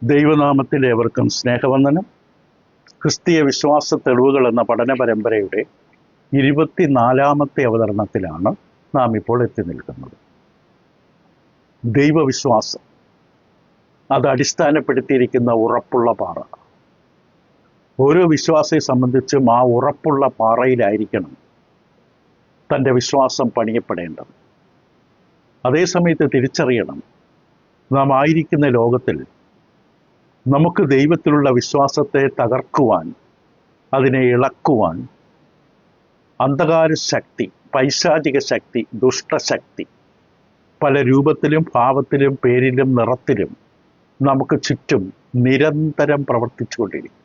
ദൈവനാമത്തിൽ ഏവർക്കും സ്നേഹവന്ദനം. ക്രിസ്തീയ വിശ്വാസ തെളിവുകൾ എന്ന പഠന പരമ്പരയുടെ 24ാമത്തെ അവതരണത്തിലാണ് നാം ഇപ്പോൾ എത്തി നിൽക്കുന്നത്. ദൈവവിശ്വാസം അത് അടിസ്ഥാനപ്പെടുത്തിയിരിക്കുന്ന ഉറപ്പുള്ള പാറ. ഓരോ വിശ്വാസിയെ സംബന്ധിച്ചും ആ ഉറപ്പുള്ള പാറയിലായിരിക്കണം തൻ്റെ വിശ്വാസം പണിയപ്പെടേണ്ടത്. അതേസമയത്ത് തിരിച്ചറിയണം, നാം ആയിരിക്കുന്ന ലോകത്തിൽ നമുക്ക് ദൈവത്തിലുള്ള വിശ്വാസത്തെ തകർക്കുവാൻ, അതിനെ ഇളക്കുവാൻ അന്ധകാര ശക്തി, പൈശാചിക ശക്തി, ദുഷ്ടശക്തി പല രൂപത്തിലും ഭാവത്തിലും പേരിലും നിറത്തിലും നമുക്ക് ചുറ്റും നിരന്തരം പ്രവർത്തിച്ചുകൊണ്ടിരിക്കും.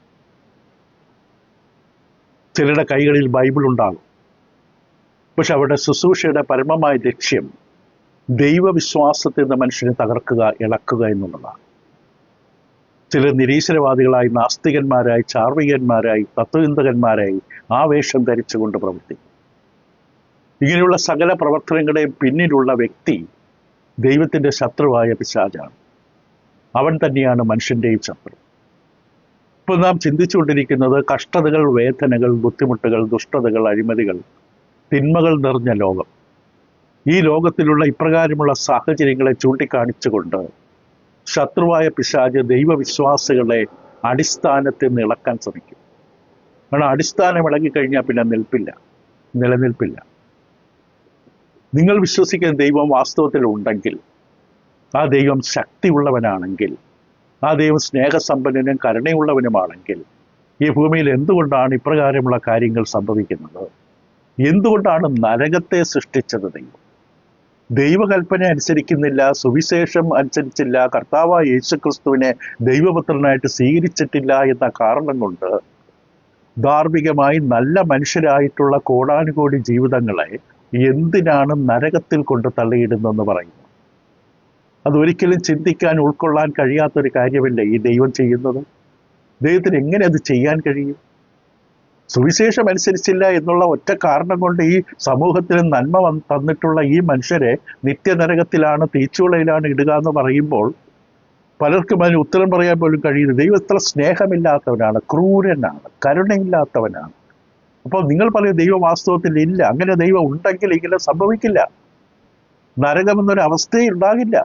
ചിലരുടെ കൈകളിൽ ബൈബിൾ ഉണ്ടാകും, പക്ഷെ അവരുടെ ശുശ്രൂഷയുടെ പരമമായ ലക്ഷ്യം ദൈവവിശ്വാസത്തിൽ നിന്ന് മനുഷ്യനെ തകർക്കുക, ഇളക്കുക എന്നുള്ളതാണ്. ചിലർ നിരീശ്വരവാദികളായി, നാസ്തികന്മാരായി, ചാർവികന്മാരായി, തത്വചിന്തകന്മാരായി ആ വേഷം ധരിച്ചുകൊണ്ട് പ്രവർത്തിക്കും. ഇങ്ങനെയുള്ള സകല പ്രവർത്തനങ്ങളുടെയും പിന്നിലുള്ള വ്യക്തി ദൈവത്തിൻ്റെ ശത്രുവായ പിശാചാണ്. അവൻ തന്നെയാണ് മനുഷ്യൻ്റെയും ശത്രു. ഇപ്പോൾ നാം ചിന്തിച്ചുകൊണ്ടിരിക്കുന്നത് കഷ്ടതകൾ, വേദനകൾ, ബുദ്ധിമുട്ടുകൾ, ദുഷ്ടതകൾ, അഴിമതികൾ, തിന്മകൾ നിറഞ്ഞ ലോകം. ഈ ലോകത്തിലുള്ള ഇപ്രകാരമുള്ള സാഹചര്യങ്ങളെ ചൂണ്ടിക്കാണിച്ചുകൊണ്ട് ശത്രുവായ പിശാച് ദൈവവിശ്വാസികളെ അടിസ്ഥാനത്തിൽ നിന്ന് ഇളക്കാൻ ശ്രമിക്കും. കാരണം അടിസ്ഥാനം ഇളകിക്കഴിഞ്ഞാൽ പിന്നെ നിലനിൽപ്പില്ല. നിങ്ങൾ വിശ്വസിക്കുന്ന ദൈവം വാസ്തവത്തിൽ ഉണ്ടെങ്കിൽ, ആ ദൈവം ശക്തിയുള്ളവനാണെങ്കിൽ, ആ ദൈവം സ്നേഹസമ്പന്നനും കരുണയുള്ളവനുമാണെങ്കിൽ, ഈ ഭൂമിയിൽ എന്തുകൊണ്ടാണ് ഇപ്രകാരമുള്ള കാര്യങ്ങൾ സംഭവിക്കുന്നത്? എന്തുകൊണ്ടാണ് നരകത്തെ സൃഷ്ടിച്ചത്? ദൈവകൽപ്പന അനുസരിക്കുന്നില്ല, സുവിശേഷം അനുസരിച്ചില്ല, കർത്താവായ യേശുക്രിസ്തുവിനെ ദൈവപുത്രനായിട്ട് സ്വീകരിച്ചിട്ടില്ല എന്ന കാരണം കൊണ്ട് ധാർമ്മികമായി നല്ല മനുഷ്യരായിട്ടുള്ള കോടാനുകോടി ജീവിതങ്ങളെ എന്തിനാണ് നരകത്തിൽ കൊണ്ട് തള്ളിയിടുന്നെന്ന് പറയുന്നു. അതൊരിക്കലും ചിന്തിക്കാൻ, ഉൾക്കൊള്ളാൻ കഴിയാത്തൊരു കാര്യമല്ലേ ഈ ദൈവം ചെയ്യുന്നത്? ദൈവത്തിന് എങ്ങനെ അത് ചെയ്യാൻ കഴിയും? സുവിശേഷം അനുസരിച്ചില്ല എന്നുള്ള ഒറ്റ കാരണം കൊണ്ട് ഈ സമൂഹത്തിന് നന്മ തന്നിട്ടുള്ള ഈ മനുഷ്യരെ നിത്യനരകത്തിലാണ്, തീച്ചുളയിലാണ് ഇടുക എന്ന് പറയുമ്പോൾ പലർക്കും അതിന് ഉത്തരം പറയാൻ പോലും കഴിയുന്നത്. ദൈവം ഇത്ര സ്നേഹമില്ലാത്തവനാണ്, ക്രൂരനാണ്, കരുണയില്ലാത്തവനാണ്. അപ്പോൾ നിങ്ങൾ പറയും ദൈവം വാസ്തവത്തിൽ ഇല്ല. അങ്ങനെ ദൈവം ഉണ്ടെങ്കിൽ ഇങ്ങനെ സംഭവിക്കില്ല. നരകമെന്നൊരു അവസ്ഥയെ ഉണ്ടാകില്ല.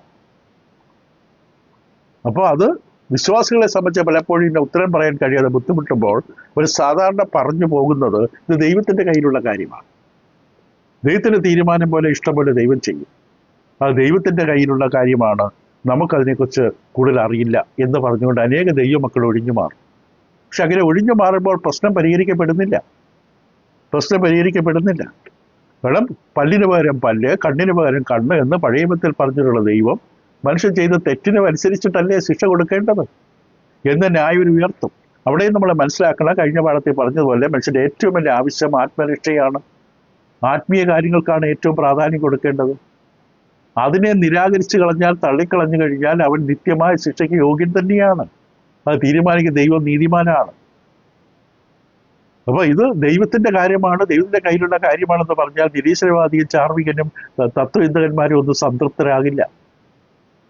അപ്പോൾ അത് വിശ്വാസികളെ സംബന്ധിച്ച് പലപ്പോഴും ഇതിൻ്റെ ഉത്തരം പറയാൻ കഴിയാതെ ബുദ്ധിമുട്ടുമ്പോൾ ഒരു സാധാരണ പറഞ്ഞു പോകുന്നത് ഇത് ദൈവത്തിൻ്റെ കയ്യിലുള്ള കാര്യമാണ്. ദൈവത്തിൻ്റെ തീരുമാനം പോലെ, ഇഷ്ടം പോലെ ദൈവം ചെയ്യും. അത് ദൈവത്തിൻ്റെ കയ്യിലുള്ള കാര്യമാണ്, നമുക്കതിനെക്കുറിച്ച് കൂടുതൽ അറിയില്ല എന്ന് പറഞ്ഞുകൊണ്ട് അനേക ദൈവമക്കൾ ഒഴിഞ്ഞു മാറും. പക്ഷെ അങ്ങനെ ഒഴിഞ്ഞു മാറുമ്പോൾ പ്രശ്നം പരിഹരിക്കപ്പെടുന്നില്ല. കാരണം പല്ലിന് പകരം പല്ല്, കണ്ണിന് പകരം കണ്ണ് എന്ന് പഴയത്തിൽ പറഞ്ഞിട്ടുള്ള ദൈവം മനുഷ്യൻ ചെയ്ത തെറ്റിനനുസരിച്ചിട്ടല്ലേ ശിക്ഷ കൊടുക്കേണ്ടത് എന്ന് ന്യായം ഉയർത്തും. അവിടെയും നമ്മൾ മനസ്സിലാക്കണം, കഴിഞ്ഞ പാഠത്തിൽ പറഞ്ഞതുപോലെ മനുഷ്യൻ്റെ ഏറ്റവും വലിയ ആവശ്യം ആത്മരക്ഷയാണ്. ആത്മീയ കാര്യങ്ങൾക്കാണ് ഏറ്റവും പ്രാധാന്യം കൊടുക്കേണ്ടത്. അതിനെ നിരാകരിച്ചു കളഞ്ഞാൽ, തള്ളിക്കളഞ്ഞു കഴിഞ്ഞാൽ അവൻ നിത്യമായ ശിക്ഷയ്ക്ക് യോഗ്യൻ തന്നെയാണ്. അത് തീരുമാനിക്കുന്ന ദൈവം നീതിമാനാണ്. അപ്പോൾ ഇത് ദൈവത്തിൻ്റെ കാര്യമാണ്, ദൈവത്തിൻ്റെ കയ്യിലുള്ള കാര്യമാണെന്ന് പറഞ്ഞാൽ നിരീശ്വരവാദിയും ചാർവികനും തത്വചിന്തകന്മാരും ഒന്നും സംതൃപ്തരാകില്ല.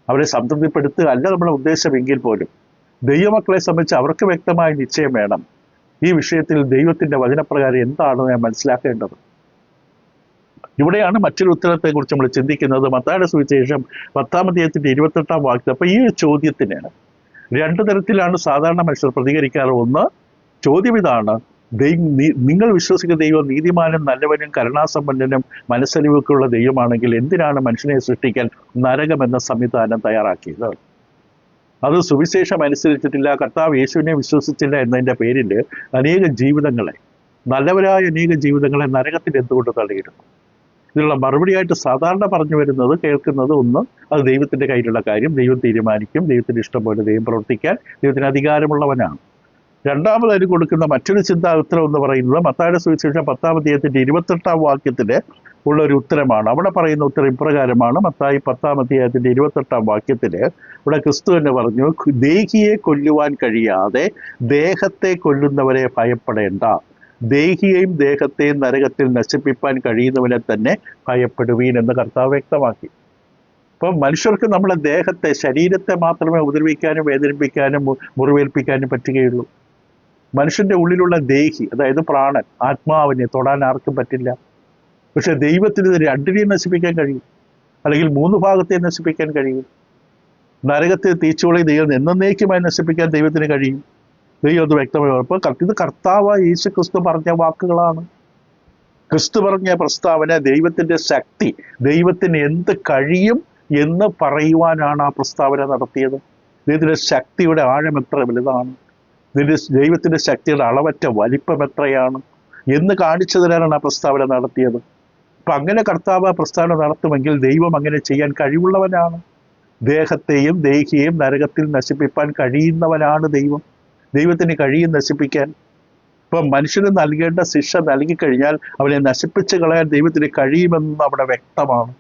അവരെ സംതൃപ്തിപ്പെടുത്തുക അല്ല നമ്മുടെ ഉദ്ദേശമെങ്കിൽ പോലും ദൈവമക്കളെ സംബന്ധിച്ച് അവർക്ക് വ്യക്തമായ നിശ്ചയം വേണം. ഈ വിഷയത്തിൽ ദൈവത്തിൻ്റെ വചനപ്രകാരം എന്താണെന്ന് ഞാൻ മനസ്സിലാക്കേണ്ടത്. ഇവിടെയാണ് മറ്റൊരു ഉത്തരത്തെക്കുറിച്ച് നമ്മൾ ചിന്തിക്കുന്നത്. മത്തായിയുടെ സുവിശേഷം 10-ാം അധ്യായത്തിൻ്റെ 28-ാം വാക്യം. അപ്പോൾ ഈ ചോദ്യത്തിന് രണ്ട് തരത്തിലാണ് സാധാരണ മനുഷ്യർ പ്രതികരിക്കാറ്. ഒന്ന്, ചോദ്യം ഇതാണ്: നിങ്ങൾ വിശ്വസിക്കുന്ന ദൈവം നീതിമാനും നല്ലവനും കരുണാസമ്പന്നനും മനസ്സലിവൊക്കെയുള്ള ദൈവമാണെങ്കിൽ എന്തിനാണ് മനുഷ്യനെ സൃഷ്ടിക്കാൻ നരകം എന്ന സംവിധാനം തയ്യാറാക്കിയത്? അത് സുവിശേഷം അനുസരിച്ചിട്ടില്ല, കർത്താവ് യേശുവിനെ വിശ്വസിച്ചില്ല എന്നതിൻ്റെ പേരിൽ നല്ലവരായ അനേക ജീവിതങ്ങളെ നരകത്തിൽ എന്തുകൊണ്ട് തള്ളിയിടുന്നു? ഇതിനുള്ള മറുപടിയായിട്ട് സാധാരണ പറഞ്ഞു വരുന്നത്, കേൾക്കുന്നത്, ഒന്ന്, അത് ദൈവത്തിൻ്റെ കയ്യിലുള്ള കാര്യം, ദൈവം തീരുമാനിക്കും, ദൈവത്തിൻ്റെ ഇഷ്ടം പോലെ ദൈവം പ്രവർത്തിക്കാൻ ദൈവത്തിന് അധികാരമുള്ളവനാണ്. രണ്ടാമതായി കൊടുക്കുന്ന മറ്റൊരു ചിന്താ ഉത്തരം എന്ന് പറയുന്നത് മത്തായിയുടെ സുവിശേഷം 10-ാം അധ്യായത്തിൻ്റെ 28-ാം വാക്യത്തിൽ ഉള്ളൊരു ഉത്തരമാണ്. അവിടെ പറയുന്ന ഉത്തരം ഇപ്രകാരമാണ്. മത്തായി 10-ാം അധ്യായത്തിൻ്റെ 28-ാം വാക്യത്തിൽ ഇവിടെ ക്രിസ്തു തന്നെ പറഞ്ഞു, ദേഹിയെ കൊല്ലുവാൻ കഴിയാതെ ദേഹത്തെ കൊല്ലുന്നവരെ ഭയപ്പെടേണ്ട, ദേഹിയെയും ദേഹത്തെയും നരകത്തിൽ നശിപ്പിക്കാൻ കഴിയുന്നവനെ തന്നെ ഭയപ്പെടുവീൻ എന്ന് കർത്താവ് വ്യക്തമാക്കി. അപ്പം മനുഷ്യർക്ക് നമ്മളെ ദേഹത്തെ, ശരീരത്തെ മാത്രമേ ഉപദ്രവിക്കാനും വേദനിപ്പിക്കാനും മുറിവേൽപ്പിക്കാനും പറ്റുകയുള്ളൂ. മനുഷ്യന്റെ ഉള്ളിലുള്ള ദേഹി, അതായത് പ്രാണൻ, ആത്മാവിനെ തൊടാൻ ആർക്കും പറ്റില്ല. പക്ഷെ ദൈവത്തിന് ഇത് രണ്ടിനെയും നശിപ്പിക്കാൻ കഴിയും, അല്ലെങ്കിൽ 3 ഭാഗത്തെ നശിപ്പിക്കാൻ കഴിയും. നരകത്തെ തീച്ചുളി ദൈവം എന്നേക്കുമായി നശിപ്പിക്കാൻ ദൈവത്തിന് കഴിയും. ദൈവം അത് വ്യക്തമായി. അപ്പോൾ ഇത് കർത്താവായ യേശു ക്രിസ്തു പറഞ്ഞ വാക്കുകളാണ്. ക്രിസ്തു പറഞ്ഞ പ്രസ്താവന, ദൈവത്തിന്റെ ശക്തി, ദൈവത്തിന് എന്ത് കഴിയും എന്ന് പറയുവാനാണ് ആ പ്രസ്താവന നടത്തിയത്. ദൈവത്തിന്റെ ശക്തിയുടെ ആഴം എത്ര വലുതാണ്, ദൈവത്തിന്റെ ശക്തിയുടെ അളവറ്റ വലിപ്പം എത്രയാണ് എന്ന് കാണിച്ചു തരാനാണ് ആ പ്രസ്താവന നടത്തിയത്. അപ്പൊ അങ്ങനെ കർത്താവ് ആ പ്രസ്താവന നടത്തുമെങ്കിൽ ദൈവം അങ്ങനെ ചെയ്യാൻ കഴിവുള്ളവനാണ്. ദേഹത്തെയും ദേഹിയെയും നരകത്തിൽ നശിപ്പിക്കാൻ കഴിയുന്നവനാണ് ദൈവം. ദൈവത്തിന് കഴിയും നശിപ്പിക്കാൻ. ഇപ്പൊ മനുഷ്യന് നൽകേണ്ട ശിക്ഷ നൽകിക്കഴിഞ്ഞാൽ അവനെ നശിപ്പിച്ച് കളയാൻ ദൈവത്തിന് കഴിയുമെന്ന് അവിടെ വ്യക്തമാണ്.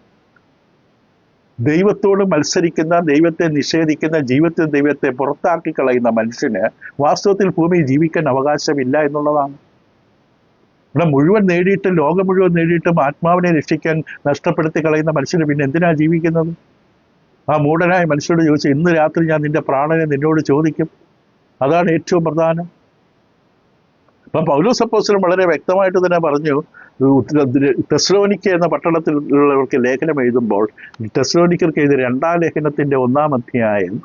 ദൈവത്തോട് മത്സരിക്കുന്ന, ദൈവത്തെ നിഷേധിക്കുന്ന, ജീവിതത്തിൽ ദൈവത്തെ പുറത്താക്കി കളയുന്ന മനുഷ്യന് വാസ്തവത്തിൽ ഭൂമിയിൽ ജീവിക്കാൻ അവകാശമില്ല എന്നുള്ളതാണ്. ഇവിടെ മുഴുവൻ നേടിയിട്ടും, ലോകം മുഴുവൻ നേടിയിട്ടും ആത്മാവിനെ രക്ഷിക്കാൻ നഷ്ടപ്പെടുത്തി കളയുന്ന മനുഷ്യന് പിന്നെ എന്തിനാ ജീവിക്കുന്നത്? ആ മൂഢനായ മനുഷ്യരോട് ചോദിച്ചു, ഇന്ന് രാത്രി ഞാൻ നിന്റെ പ്രാണനെ നിന്നോട് ചോദിക്കും. അതാണ് ഏറ്റവും പ്രധാനം. അപ്പം പൗലോസ് അപ്പോസ്തലൻ വളരെ വ്യക്തമായിട്ട് തന്നെ പറഞ്ഞു, തെസ്സലോനിക്ക എന്ന പട്ടണത്തിലുള്ളവർക്ക് ലേഖനം എഴുതുമ്പോൾ, തെസ്സലോനിക്കർക്ക് എഴുതിയ 2-ാം ലേഖനത്തിന്റെ 1-ാം അധ്യായം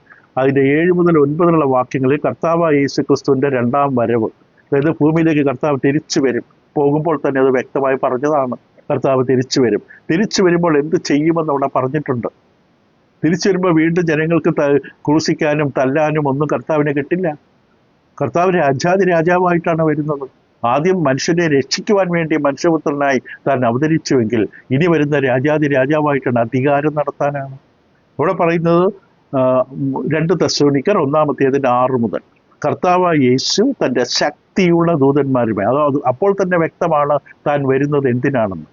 അതിന്റെ 7 മുതൽ 9 വാക്യങ്ങളിൽ കർത്താവായ യേശു ക്രിസ്തുവിന്റെ 2-ാം വരവ്, അതായത് ഭൂമിയിലേക്ക് കർത്താവ് തിരിച്ചു വരും, പോകുമ്പോൾ തന്നെ അത് വ്യക്തമായി പറഞ്ഞതാണ്. കർത്താവ് തിരിച്ചു വരും. തിരിച്ചു വരുമ്പോൾ എന്ത് ചെയ്യുമെന്ന് അവിടെ പറഞ്ഞിട്ടുണ്ട്. തിരിച്ചു വരുമ്പോൾ വീണ്ടും ജനങ്ങൾക്ക് ക്രൂശിക്കാനും തല്ലാനും ഒന്നും കർത്താവിനെ കിട്ടില്ല. കർത്താവ് രാജാതി രാജാവായിട്ടാണ് വരുന്നത്. ആദ്യം മനുഷ്യനെ രക്ഷിക്കുവാൻ വേണ്ടി മനുഷ്യപുത്രനായി താൻ അവതരിച്ചുവെങ്കിൽ ഇനി വരുന്ന രാജാതി രാജാവായിട്ടാണ്, അധികാരം നടത്താനാണ്. ഇവിടെ പറയുന്നത് 2 തെസ്സലോനിക്കർ 1-ാം അധ്യായത്തിന്റെ 6 മുതൽ കർത്താവായ യേശു തൻ്റെ ശക്തിയുള്ള ദൂതന്മാരുമായി, അതായത് അപ്പോൾ തന്നെ വ്യക്തമാണ് താൻ വരുന്നത് എന്തിനാണെന്ന്.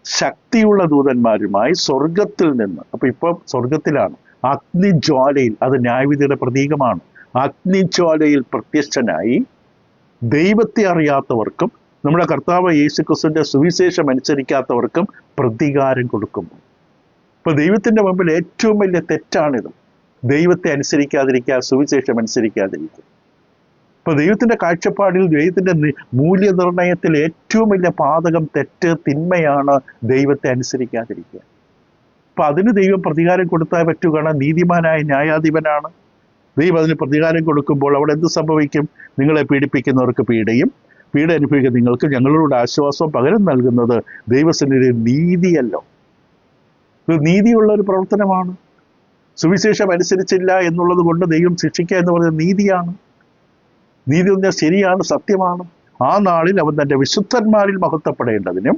ശക്തിയുള്ള ദൂതന്മാരുമായി സ്വർഗത്തിൽ നിന്ന്, അപ്പൊ ഇപ്പൊ സ്വർഗത്തിലാണ്, അഗ്നിജ്വാലയിൽ, അത് ന്യായവിധിയുടെ പ്രതീകമാണ്, അഗ്നിജ്വാലയിൽ പ്രത്യക്ഷനായി ദൈവത്തെ അറിയാത്തവർക്കും നമ്മുടെ കർത്താവ് യേശുക്രിസ്തുവിന്റെ സുവിശേഷം അനുസരിക്കാത്തവർക്കും പ്രതികാരം കൊടുക്കുന്നു. ഇപ്പൊ ദൈവത്തിന്റെ മുമ്പിൽ ഏറ്റവും വലിയ തെറ്റാണിത്, ദൈവത്തെ അനുസരിക്കാതിരിക്കുക, സുവിശേഷം അനുസരിക്കാതിരിക്കുക. ഇപ്പൊ ദൈവത്തിന്റെ കാഴ്ചപ്പാടിൽ, ദൈവത്തിന്റെ മൂല്യനിർണയത്തിൽ ഏറ്റവും വലിയ പാതകം, തെറ്റ്, തിന്മയാണ് ദൈവത്തെ അനുസരിക്കാതിരിക്കുക. അപ്പൊ അതിന് ദൈവം പ്രതികാരം കൊടുത്താൽ പറ്റുകയാണ്. നീതിമാനായ ന്യായാധിപനാണ്. ദൈവം അതിന് പ്രതികാരം കൊടുക്കുമ്പോൾ അവിടെ എന്ത് സംഭവിക്കും? നിങ്ങളെ പീഡിപ്പിക്കുന്നവർക്ക് പീഡയും, പീഡ അനുഭവിക്കുന്ന നിങ്ങൾക്ക് ഞങ്ങളോട് ആശ്വാസവും പകരം നൽകുന്നത് ദൈവസന്നിധിയിൽ നീതിയല്ലോ. ഇത് നീതിയുള്ള ഒരു പ്രവർത്തനമാണ്. സുവിശേഷം അനുസരിച്ചില്ല എന്നുള്ളത് കൊണ്ട് ദൈവം ശിക്ഷിക്കുക എന്ന് പറയുന്നത് നീതിയാണ്. നീതി പറഞ്ഞാൽ ശരിയാണ്, സത്യമാണ്. ആ നാളിൽ അവൻ തൻ്റെ വിശുദ്ധന്മാരിൽ മഹത്വപ്പെടേണ്ടതിനും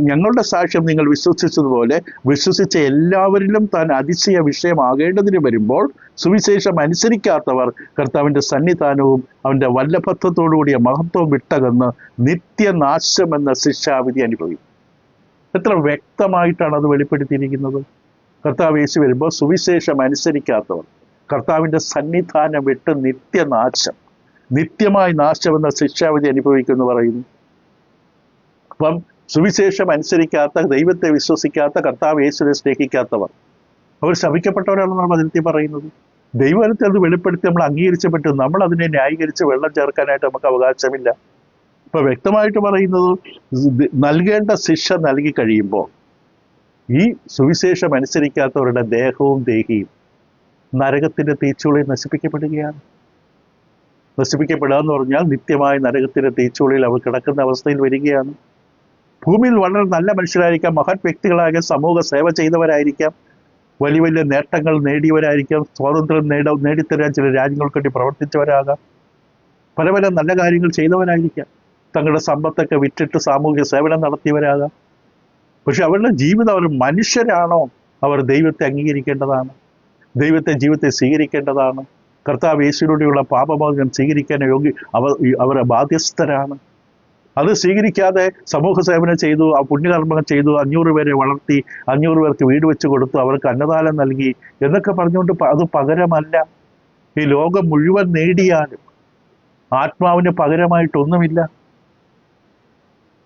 ഞങ്ങളുടെ സാക്ഷ്യം നിങ്ങൾ വിശ്വസിച്ചതുപോലെ വിശ്വസിച്ച എല്ലാവരിലും താൻ അതിശയ വിഷയമാകേണ്ടതിന് വരുമ്പോൾ സുവിശേഷം അനുസരിക്കാത്തവർ കർത്താവിൻ്റെ സന്നിധാനവും അവൻ്റെ വല്ലഭത്വത്തോടുകൂടിയ മഹത്വവും വിട്ടകന്ന് നിത്യനാശമെന്ന ശിക്ഷാവിധി അനുഭവിക്കും. എത്ര വ്യക്തമായിട്ടാണ് അത് വെളിപ്പെടുത്തിയിരിക്കുന്നത്. കർത്താവ് യേശു വരുമ്പോൾ സുവിശേഷം അനുസരിക്കാത്തവർ കർത്താവിൻ്റെ സന്നിധാനം വിട്ട് നിത്യനാശം, നിത്യമായി നാശമെന്ന ശിക്ഷാവിധി അനുഭവിക്കുമെന്ന് പറയുന്നു. അപ്പം സുവിശേഷം അനുസരിക്കാത്ത, ദൈവത്തെ വിശ്വസിക്കാത്ത, കർത്താവ് യേശുവിനെ സ്നേഹിക്കാത്തവർ അവർ ശപിക്കപ്പെട്ടവരാണെന്നാണ് വചനത്തിൽ പറയുന്നത്. ദൈവത്തെ അത് വെളിപ്പെടുത്തി നമ്മൾ അംഗീകരിച്ചു പറ്റും. നമ്മൾ അതിനെ ന്യായീകരിച്ച് വെള്ളം ചേർക്കാനായിട്ട് നമുക്ക് അവകാശമില്ല. ഇപ്പൊ വ്യക്തമായിട്ട് പറയുന്നത്, നൽകേണ്ട ശിക്ഷ നൽകി കഴിയുമ്പോൾ ഈ സുവിശേഷം അനുസരിക്കാത്തവരുടെ ദേഹവും ദേഹിയും നരകത്തിന്റെ തീച്ചുളിയിൽ നശിപ്പിക്കപ്പെടുകയാണ്. നശിപ്പിക്കപ്പെടുക എന്ന് പറഞ്ഞാൽ നിത്യമായ നരകത്തിന്റെ തീച്ചുളിയിൽ അവർ കിടക്കുന്ന അവസ്ഥയിൽ വരികയാണ്. ഭൂമിയിൽ വളരെ നല്ല മനുഷ്യരായിരിക്കാം, മഹത് വ്യക്തികളായിരിക്കാം, സമൂഹ സേവ ചെയ്തവരായിരിക്കാം, വലിയ വലിയ നേട്ടങ്ങൾ നേടിയവരായിരിക്കാം, സ്വാതന്ത്ര്യം നേടിത്തരാൻ ചില രാജ്യങ്ങൾക്ക് വേണ്ടി പ്രവർത്തിച്ചവരാകാം, പല പല നല്ല കാര്യങ്ങൾ ചെയ്തവരായിരിക്കാം, തങ്ങളുടെ സമ്പത്തൊക്കെ വിറ്റിട്ട് സാമൂഹിക സേവനം നടത്തിയവരാകാം. പക്ഷെ അവരുടെ ജീവിതം, അവർ മനുഷ്യരാണോ? അവർ ദൈവത്തെ അംഗീകരിക്കേണ്ടതാണ്, ദൈവത്തെ ജീവിതത്തെ സ്വീകരിക്കേണ്ടതാണ്. കർത്താവ് യേശുവിലൂടെയുള്ള പാപമോചനം സ്വീകരിക്കാൻ അവർ ബാധ്യസ്ഥരാണ്. അത് സ്വീകരിക്കാതെ സമൂഹ സേവനം ചെയ്തു, ആ പുണ്യകർമ്മങ്ങൾ ചെയ്തു, 500 പേരെ വളർത്തി, 500 പേർക്ക് വീട് വെച്ച് കൊടുത്തു, അവർക്ക് അന്നദാനം നൽകി എന്നൊക്കെ പറഞ്ഞുകൊണ്ട് അത് പകരമല്ല. ഈ ലോകം മുഴുവൻ നേടിയാലും ആത്മാവിന് പകരമായിട്ടൊന്നുമില്ല.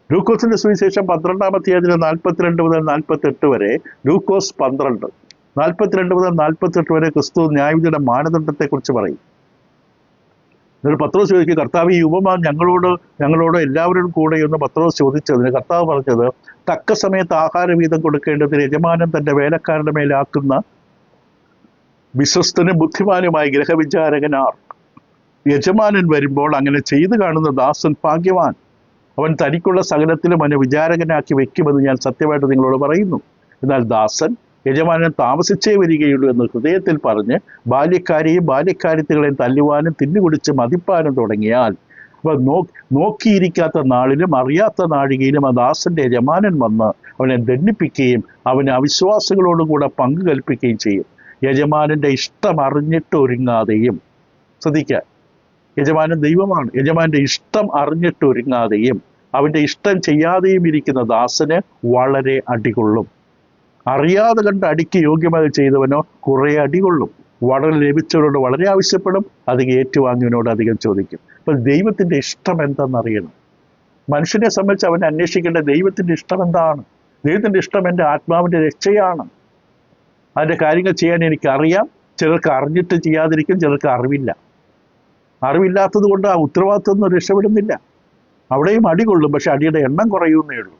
ലൂക്കോസിന്റെ സുവിശേഷം 12-ാം അധ്യായത്തിൽ 42 മുതൽ 48 വരെ, ലൂക്കോസ് 12, 42 മുതൽ 48 വരെ ക്രിസ്തു ന്യായവിധിയുടെ മാനദണ്ഡത്തെക്കുറിച്ച് പറയും. എന്നിട്ട് പത്രോസ് ചോദിക്കും, കർത്താവ് ഈ ഉപമ ഞങ്ങളോട് എല്ലാവരും കൂടെ എന്ന് പത്രോസ് ചോദിച്ചതിന് കർത്താവ് പറഞ്ഞത്, തക്ക സമയത്ത് ആഹാരവീതം കൊടുക്കേണ്ടതിന് യജമാനൻ തന്റെ വേലക്കാരുടെ മേലാക്കുന്ന വിശ്വസ്തനും ബുദ്ധിമാനുമായ ഗ്രഹവിചാരകനാർ. യജമാനൻ വരുമ്പോൾ അങ്ങനെ ചെയ്തു കാണുന്ന ദാസൻ ഭാഗ്യവാൻ. അവൻ തനിക്കുള്ള സകലത്തിലും അവനെ വിചാരകനാക്കി വെക്കുമെന്ന് ഞാൻ സത്യമായിട്ട് നിങ്ങളോട് പറയുന്നു. എന്നാൽ ദാസൻ യജമാനൻ താമസിച്ചേ വരികയുള്ളൂ എന്ന് ഹൃദയത്തിൽ പറഞ്ഞ് ബാല്യക്കാരെയും ബാല്യക്കാര്യത്തുകളെയും തല്ലുവാനും തിന്നുകുടിച്ച് മതിപ്പാനും തുടങ്ങിയാൽ, അപ്പൊ നോക്കിയിരിക്കാത്ത നാളിലും അറിയാത്ത നാഴികയിലും ആ ദാസന്റെ യജമാനൻ വന്ന് അവനെ ദണ്ഡിപ്പിക്കുകയും അവന് അവിശ്വാസികളോടുകൂടെ പങ്കു കൽപ്പിക്കുകയും ചെയ്യും. യജമാനന്റെ ഇഷ്ടം അറിഞ്ഞിട്ട് ഒരുങ്ങാതെയും, ശ്രദ്ധിക്കുക, യജമാനൻ ദൈവമാണ്. യജമാന്റെ ഇഷ്ടം അറിഞ്ഞിട്ട് ഒരുങ്ങാതെയും അവന്റെ ഇഷ്ടം ചെയ്യാതെയും ഇരിക്കുന്ന ദാസന് വളരെ അടികൊള്ളും. അറിയാതെ കണ്ട് അടിക്ക് യോഗ്യമായി ചെയ്തവനോ കുറെ അടികൊള്ളും. വളരെ ലഭിച്ചവരോട് വളരെ ആവശ്യപ്പെടും, അധികം ഏറ്റുവാങ്ങിയവനോട് അധികം ചോദിക്കും. അപ്പൊ ദൈവത്തിന്റെ ഇഷ്ടം എന്താണെന്നറിയണം. മനുഷ്യനെ സംബന്ധിച്ച് അവൻ അന്വേഷിക്കേണ്ട ദൈവത്തിന്റെ ഇഷ്ടം എന്താണ്. ദൈവത്തിന്റെ ഇഷ്ടം എൻ്റെ ആത്മാവിന്റെ രക്ഷയാണ്. അതിന്റെ കാര്യങ്ങൾ ചെയ്യാൻ എനിക്കറിയാം. ചിലർക്ക് അറിഞ്ഞിട്ട് ചെയ്യാതിരിക്കും, ചിലർക്ക് അറിവില്ല. അറിവില്ലാത്തത് കൊണ്ട് ആ ഉത്തരവാദിത്വമൊന്നും രക്ഷപ്പെടുന്നില്ല. അവിടെയും അടികൊള്ളും, പക്ഷെ അടിയുടെ എണ്ണം കുറയുന്നേ ഉള്ളൂ.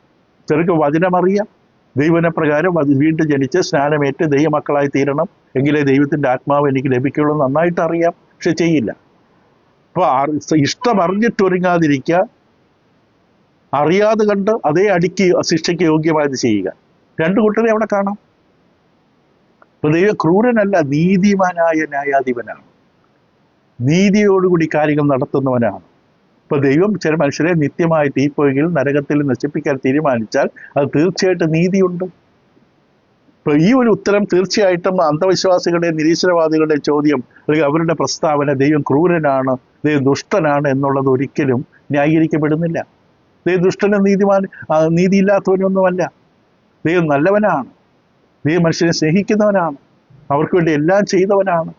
ചിലർക്ക് വചനം അറിയാം, ദൈവന പ്രകാരം വീണ്ടും ജനിച്ച് സ്നാനമേറ്റ് ദൈവമക്കളായി തീരണം, എങ്കിലേ ദൈവത്തിന്റെ ആത്മാവ് എനിക്ക് ലഭിക്കുള്ളൂ നന്നായിട്ട് അറിയാം, പക്ഷെ ചെയ്യില്ല. അപ്പൊ ഇഷ്ടം അറിഞ്ഞിട്ടൊരുങ്ങാതിരിക്കുക, അറിയാതെ കണ്ട് അതേ അടിക്ക് ശിക്ഷയ്ക്ക് യോഗ്യമായത് ചെയ്യുക. രണ്ടു കൂട്ടരെ അവിടെ കാണാം. അപ്പൊ ദൈവം ക്രൂരനല്ല, നീതിമാനായ ന്യായാധിപനാണ്. നീതിയോടുകൂടി കാര്യങ്ങൾ നടത്തുന്നവനാണ്. ഇപ്പൊ ദൈവം ചില മനുഷ്യരെ നിത്യമായി തീപ്പൊയ്യിൽ നരകത്തിൽ നശിപ്പിക്കാൻ തീരുമാനിച്ചാൽ അത് തീർച്ചയായിട്ടും നീതിയുണ്ട്. ഇപ്പൊ ഈ ഒരു ഉത്തരം തീർച്ചയായിട്ടും അന്ധവിശ്വാസികളുടെ നിരീശ്വരവാദികളുടെ ചോദ്യം അല്ലെങ്കിൽ അവരുടെ പ്രസ്താവന ദൈവം ക്രൂരനാണ്, ദൈവം ദുഷ്ടനാണ് എന്നുള്ളത് ഒരിക്കലും ന്യായീകരിക്കപ്പെടുന്നില്ല. ദൈവം ദുഷ്ടനും നീതിയില്ലാത്തവനൊന്നുമല്ല. ദൈവം നല്ലവനാണ്. ദൈവം മനുഷ്യനെ സ്നേഹിക്കുന്നവനാണ്. അവർക്ക് വേണ്ടി എല്ലാം ചെയ്തവനാണ്.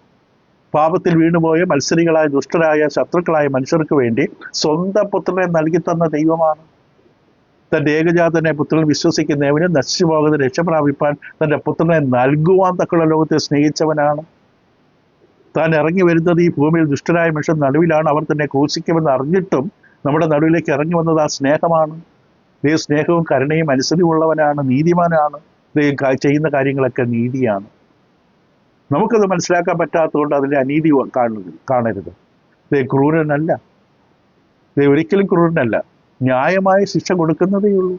പാപത്തിൽ വീണുപോയ മത്സരികളായ ദുഷ്ടരായ ശത്രുക്കളായ മനുഷ്യർക്ക് വേണ്ടി സ്വന്തം പുത്രനെ നൽകി തന്ന ദൈവമാണ്. തന്റെ ഏകജാതനെ പുത്രൻ വിശ്വസിക്കുന്നവന് നശിച്ചു പോകുന്ന രക്ഷ പ്രാപിപ്പാൻ തന്റെ പുത്രനെ നൽകുവാൻ തക്കുള്ള ലോകത്തെ സ്നേഹിച്ചവനാണ്. താൻ ഇറങ്ങി വരുന്നത് ഈ ഭൂമിയിൽ ദുഷ്ടരായ മനുഷ്യർ നടുവിലാണ്, അവർ തന്നെ ക്രൂശിക്കുമെന്ന് അറിഞ്ഞിട്ടും നമ്മുടെ നടുവിലേക്ക് ഇറങ്ങി വന്നത് ആ സ്നേഹമാണ്. ദൈവം സ്നേഹവും കരുണയും അനുസരിച്ചുള്ളവനാണ്, നീതിമാനാണ്. ദൈവം ചെയ്യുന്ന കാര്യങ്ങളൊക്കെ നീതിയാണ്. നമുക്കത് മനസ്സിലാക്കാൻ പറ്റാത്തതുകൊണ്ട് അതിൻ്റെ അനീതി കാണരുത്. ദൈവം ക്രൂരനല്ല, ദൈവം ഒരിക്കലും ക്രൂരനല്ല. ന്യായമായ ശിക്ഷ കൊടുക്കുന്നതേ ഉള്ളൂ.